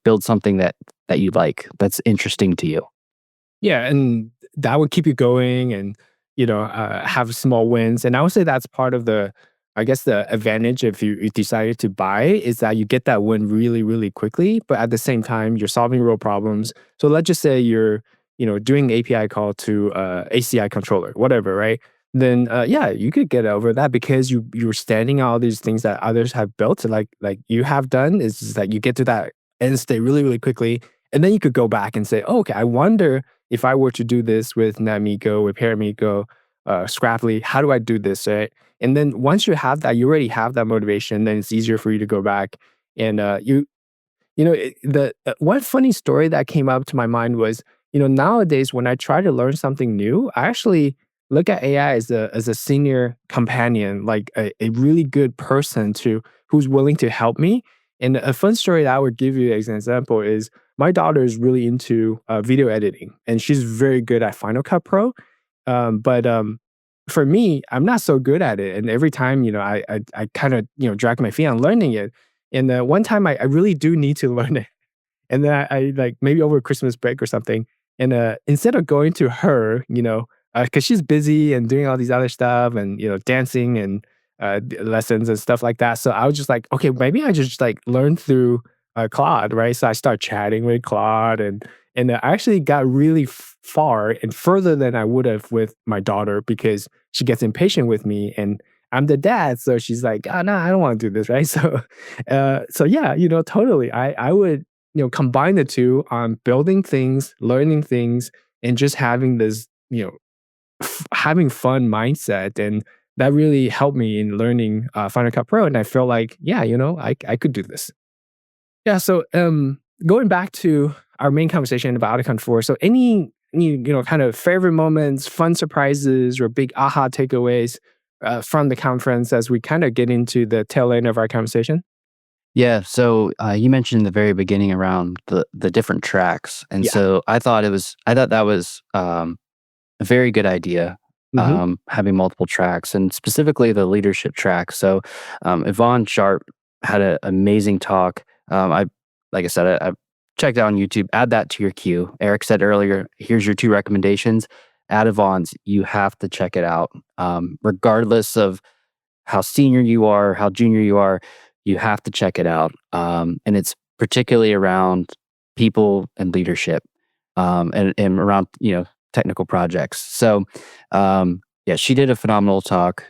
Speaker 2: build something that you like, that's interesting to you.
Speaker 1: Yeah, and that would keep you going, and have small wins. And I would say that's part of I guess the advantage if you decided to buy, is that you get that win really, really quickly. But at the same time, you're solving real problems. So let's just say you're doing API call to ACI controller, whatever, right? then yeah, you could get over that because you're standing all these things that others have built, like you have done. Is just that you get to that end state really, really quickly, and then you could go back and say, oh, okay, I wonder if I were to do this with Namigo, with Paramigo, Scrapply, how do I do this, right? And then once you have that, you already have that motivation. Then it's easier for you to go back and the one funny story that came up to my mind was, nowadays when I try to learn something new, I actually look at AI as a senior companion, like a really good person to who's willing to help me. And a fun story that I would give you as an example is my daughter is really into video editing, and she's very good at Final Cut Pro. But for me, I'm not so good at it, and every time I kind of drag my feet on learning it. And one time I really do need to learn it. And then I like maybe over Christmas break or something. And instead of going to her, because she's busy and doing all these other stuff and, dancing and lessons and stuff like that. So I was just like, okay, maybe I just like learn through Claude, right? So I start chatting with Claude and I actually got really far and further than I would have with my daughter because she gets impatient with me and I'm the dad, so she's like, "Oh no, I don't want to do this," right? So yeah, totally. I would combine the two on building things, learning things, and just having this having fun mindset, and that really helped me in learning Final Cut Pro. And I feel like, yeah, I could do this. Yeah. So going back to our main conversation about AutoCon 4. So any kind of favorite moments, fun surprises, or big aha takeaways from the conference as we kind of get into the tail end of our conversation?
Speaker 2: Yeah, so you mentioned in the very beginning around the different tracks, and
Speaker 1: Yeah.
Speaker 2: so I thought that was a very good idea,
Speaker 1: Hmm.
Speaker 2: having multiple tracks, and specifically the leadership track. So Yvonne Sharp had an amazing talk. Like I said, I checked out on YouTube. Add that to your queue. Eric said earlier, here's your two recommendations. Add Yvonne's. You have to check it out, regardless of how senior you are, how junior you are, you have to check it out. And it's particularly around people and leadership, and around, technical projects. So, yeah, she did a phenomenal talk.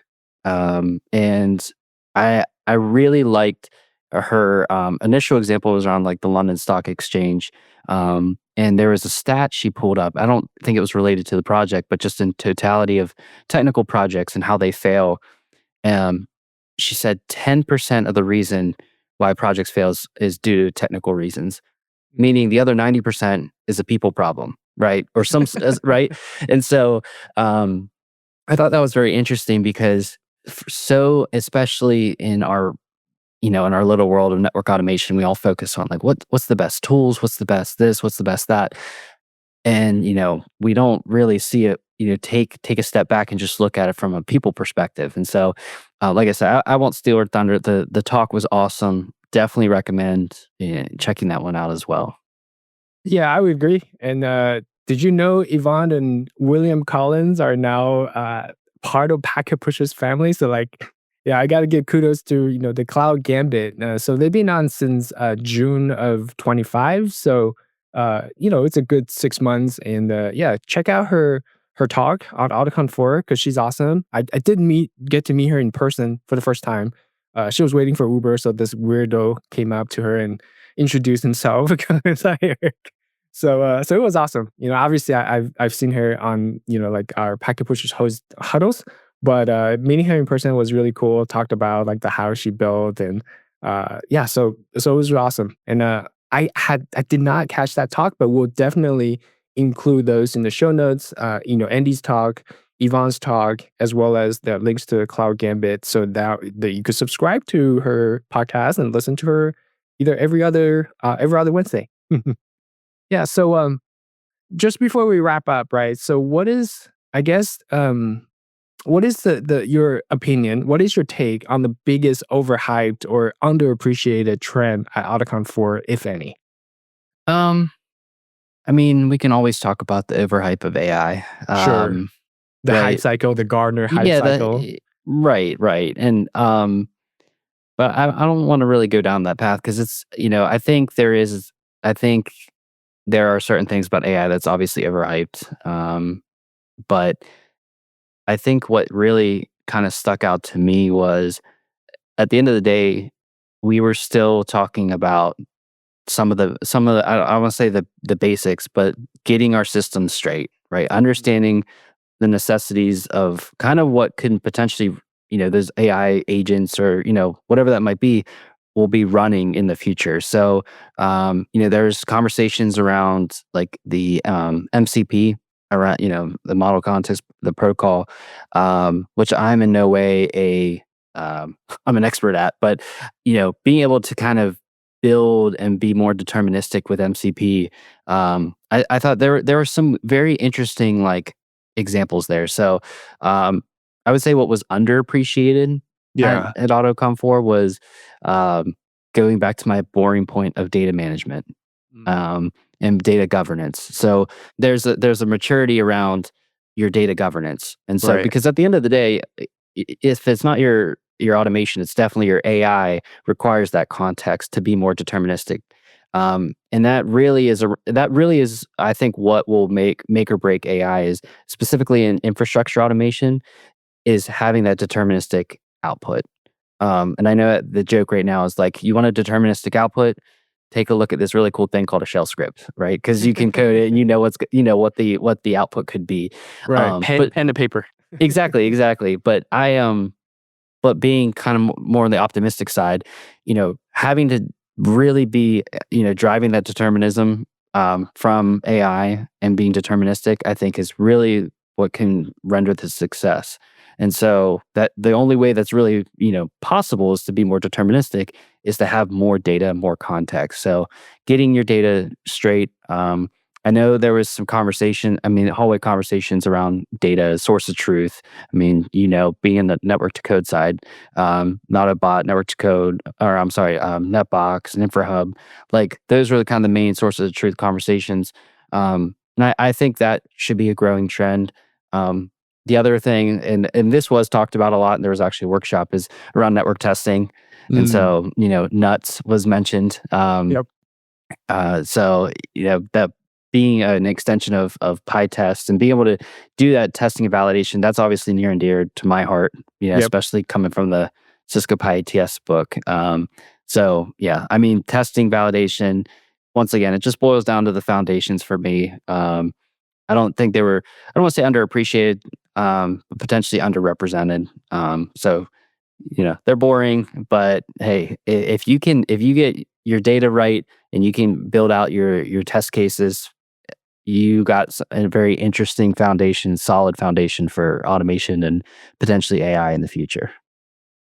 Speaker 2: And I really liked her initial example was around like the London Stock Exchange. And there was a stat she pulled up. I don't think it was related to the project, but just in totality of technical projects and how they fail. um, she said 10% of the reason why projects fails is due to technical reasons, meaning the other 90% is a people problem, right? Or right? And so um, I thought that was very interesting because so especially in our in our little world of network automation, we all focus on like what's the best tools, what's the best this, what's the best that, and we don't really see it, take a step back and just look at it from a people perspective. And so like I said, I won't steal her thunder. The talk was awesome. Definitely recommend checking that one out as well.
Speaker 1: Yeah, I would agree. And did you know Yvonne and William Collins are now part of Packet Pushers family? So like, yeah, I got to give kudos to the Cloud Gambit. So they've been on since June of 25. So it's a good 6 months. And yeah, check out her talk on AutoCon 4 because she's awesome. I did get to meet her in person for the first time. She was waiting for Uber, so this weirdo came up to her and introduced himself. So it was awesome. Obviously I've seen her on like our Packet Pushers host huddles, but meeting her in person was really cool. Talked about like the house she built and yeah, so it was awesome. And I did not catch that talk, but we'll definitely include those in the show notes. Andy's talk, Yvonne's talk, as well as the links to Cloud Gambit, so that you could subscribe to her podcast and listen to her either every other Wednesday. Yeah. So just before we wrap up, right? So what is I guess what is the your opinion? What is your take on the biggest overhyped or underappreciated trend at AutoCon 4, if any?
Speaker 2: um I mean, we can always talk about the overhype of AI.
Speaker 1: Sure. The hype
Speaker 2: Right.
Speaker 1: cycle, the Gardner hype
Speaker 2: Yeah,
Speaker 1: cycle.
Speaker 2: right. And but I don't want to really go down that path because it's, I think there are certain things about AI that's obviously overhyped. But I think what really kind of stuck out to me was at the end of the day, we were still talking about some of the I want to say the basics, but getting our systems straight, right? Understanding the necessities of kind of what can potentially, those AI agents or, whatever that might be, will be running in the future. So, there's conversations around like the MCP around, the model context, the protocol, which I'm in no way I'm an expert at, but, being able to kind of build and be more deterministic with MCP, I thought there were some very interesting like examples there. So, I would say what was underappreciated
Speaker 1: Yeah.
Speaker 2: at AutoCon 4 was, um, going back to my boring point of data management,
Speaker 1: Mm.
Speaker 2: um, and data governance. So there's a maturity around your data governance, and so
Speaker 1: Right.
Speaker 2: because at the end of the day, if it's not your automation, it's definitely your AI requires that context to be more deterministic. And that really is I think what will make or break AI is specifically in infrastructure automation is having that deterministic output. And I know the joke right now is like, you want a deterministic output, take a look at this really cool thing called a shell script, right? Because you can code it and what the output could be.
Speaker 1: Right. Pen,
Speaker 2: But
Speaker 1: pen to paper.
Speaker 2: exactly, exactly. But being kind of more on the optimistic side, having to really be, driving that determinism from AI and being deterministic, I think is really what can render the success. And so that the only way that's really, possible is to be more deterministic is to have more data, more context. So getting your data straight. I know there was some conversation, hallway conversations around data, source of truth. Being in the network to code side, not a bot, network to code, or I'm sorry, Netbox and InfraHub, like those are the kind of the main sources of truth conversations. And I think that should be a growing trend. The other thing, and this was talked about a lot, and there was actually a workshop, is around network testing. And
Speaker 1: Mm.
Speaker 2: so, nuts was mentioned.
Speaker 1: Yep.
Speaker 2: So that being an extension of PyTest and being able to do that testing and validation, that's obviously near and dear to my heart.
Speaker 1: Yep.
Speaker 2: Especially coming from the Cisco PyTS book. So yeah, testing validation. Once again, it just boils down to the foundations for me. I don't think they were. I don't want to say underappreciated, but potentially underrepresented. So they're boring, but hey, if you get your data right and you can build out your test cases, you got a very interesting foundation, solid foundation for automation and potentially AI in the future.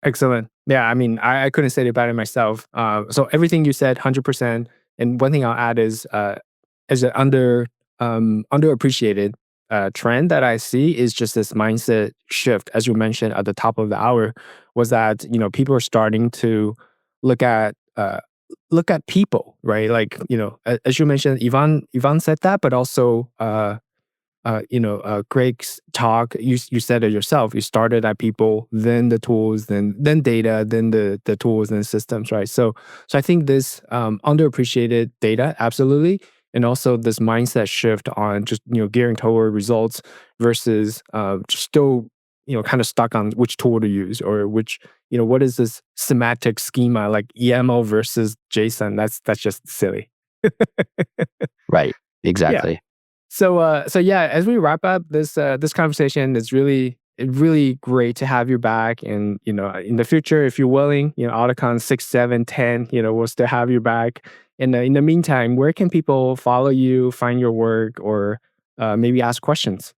Speaker 1: Excellent. Yeah, I couldn't say it better myself. So everything you said, 100%. And one thing I'll add is, as an underappreciated trend that I see is just this mindset shift, as you mentioned at the top of the hour, was that people are starting to look at people, right? Like as you mentioned, Ivan said that, but also Greg's talk, you said it yourself. You started at people, then the tools, then data, then the tools and systems, right? So I think this underappreciated data, absolutely, and also this mindset shift on just gearing toward results versus just still kind of stuck on which tool to use or which what is this semantic schema like YAML versus JSON. That's just silly.
Speaker 2: Right.
Speaker 1: Yeah.
Speaker 2: Exactly.
Speaker 1: So yeah, as we wrap up this conversation, it's really great to have you back, and in the future, if you're willing, AutoCon 6, 7, 10, we'll still have you back. And in the meantime, where can people follow you, find your work, or maybe ask questions?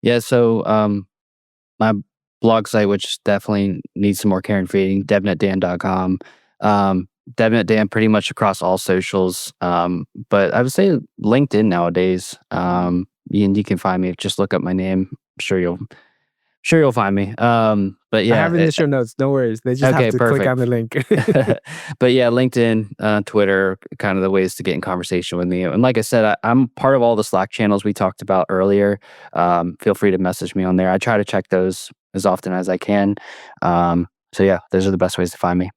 Speaker 2: Yeah. So my blog site, which definitely needs some more care and feeding, devnetdan.com. Devnet Dan pretty much across all socials. But I would say LinkedIn nowadays. You can find me. Just look up my name. I'm sure you'll find me. But
Speaker 1: I
Speaker 2: yeah,
Speaker 1: have it in the show notes. No worries. They just have
Speaker 2: okay,
Speaker 1: to click on
Speaker 2: perfect.
Speaker 1: the link.
Speaker 2: But yeah, LinkedIn, Twitter, kind of the ways to get in conversation with me. And like I said, I'm part of all the Slack channels we talked about earlier. Feel free to message me on there. I try to check those as often as I can. So yeah, those are the best ways to find me.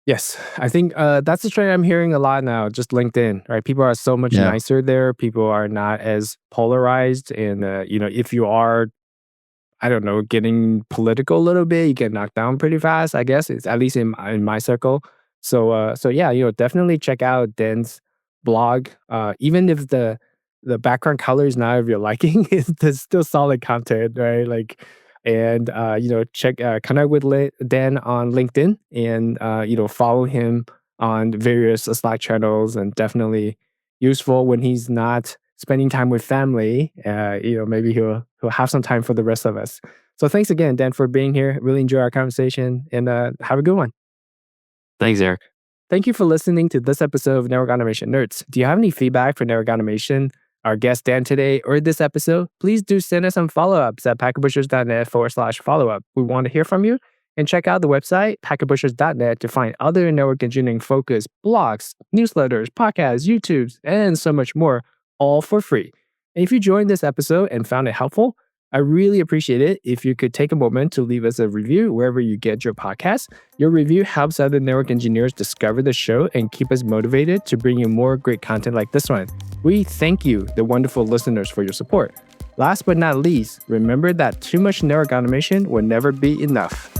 Speaker 1: Yes, I think that's the trend I'm hearing a lot now. Just LinkedIn, right? People are so much
Speaker 2: Yeah.
Speaker 1: nicer there. People are not as polarized, and if you are I don't know, getting political a little bit. You get knocked down pretty fast, I guess. It's at least in my circle. So yeah, definitely check out Dan's blog. Even if the background color is not of your liking, it's still solid content, right? Like, and check connect with Dan on LinkedIn, and follow him on various Slack channels, and definitely useful when he's not spending time with family. Maybe he'll have some time for the rest of us. So thanks again, Dan, for being here. Really enjoy our conversation, and have a good one.
Speaker 2: Thanks, Eric.
Speaker 1: Thank you for listening to this episode of Network Automation Nerds. Do you have any feedback for Network Automation, our guest Dan today, or this episode? Please do send us some follow-ups at packetpushers.net/follow-up. We want to hear from you. And check out the website, packetpushers.net, to find other network engineering-focused blogs, newsletters, podcasts, YouTubes, and so much more, all for free. And if you joined this episode and found it helpful, I really appreciate it if you could take a moment to leave us a review wherever you get your podcast. Your review helps other network engineers discover the show and keep us motivated to bring you more great content like this one. We thank you, the wonderful listeners, for your support. Last but not least, remember that too much network automation will never be enough.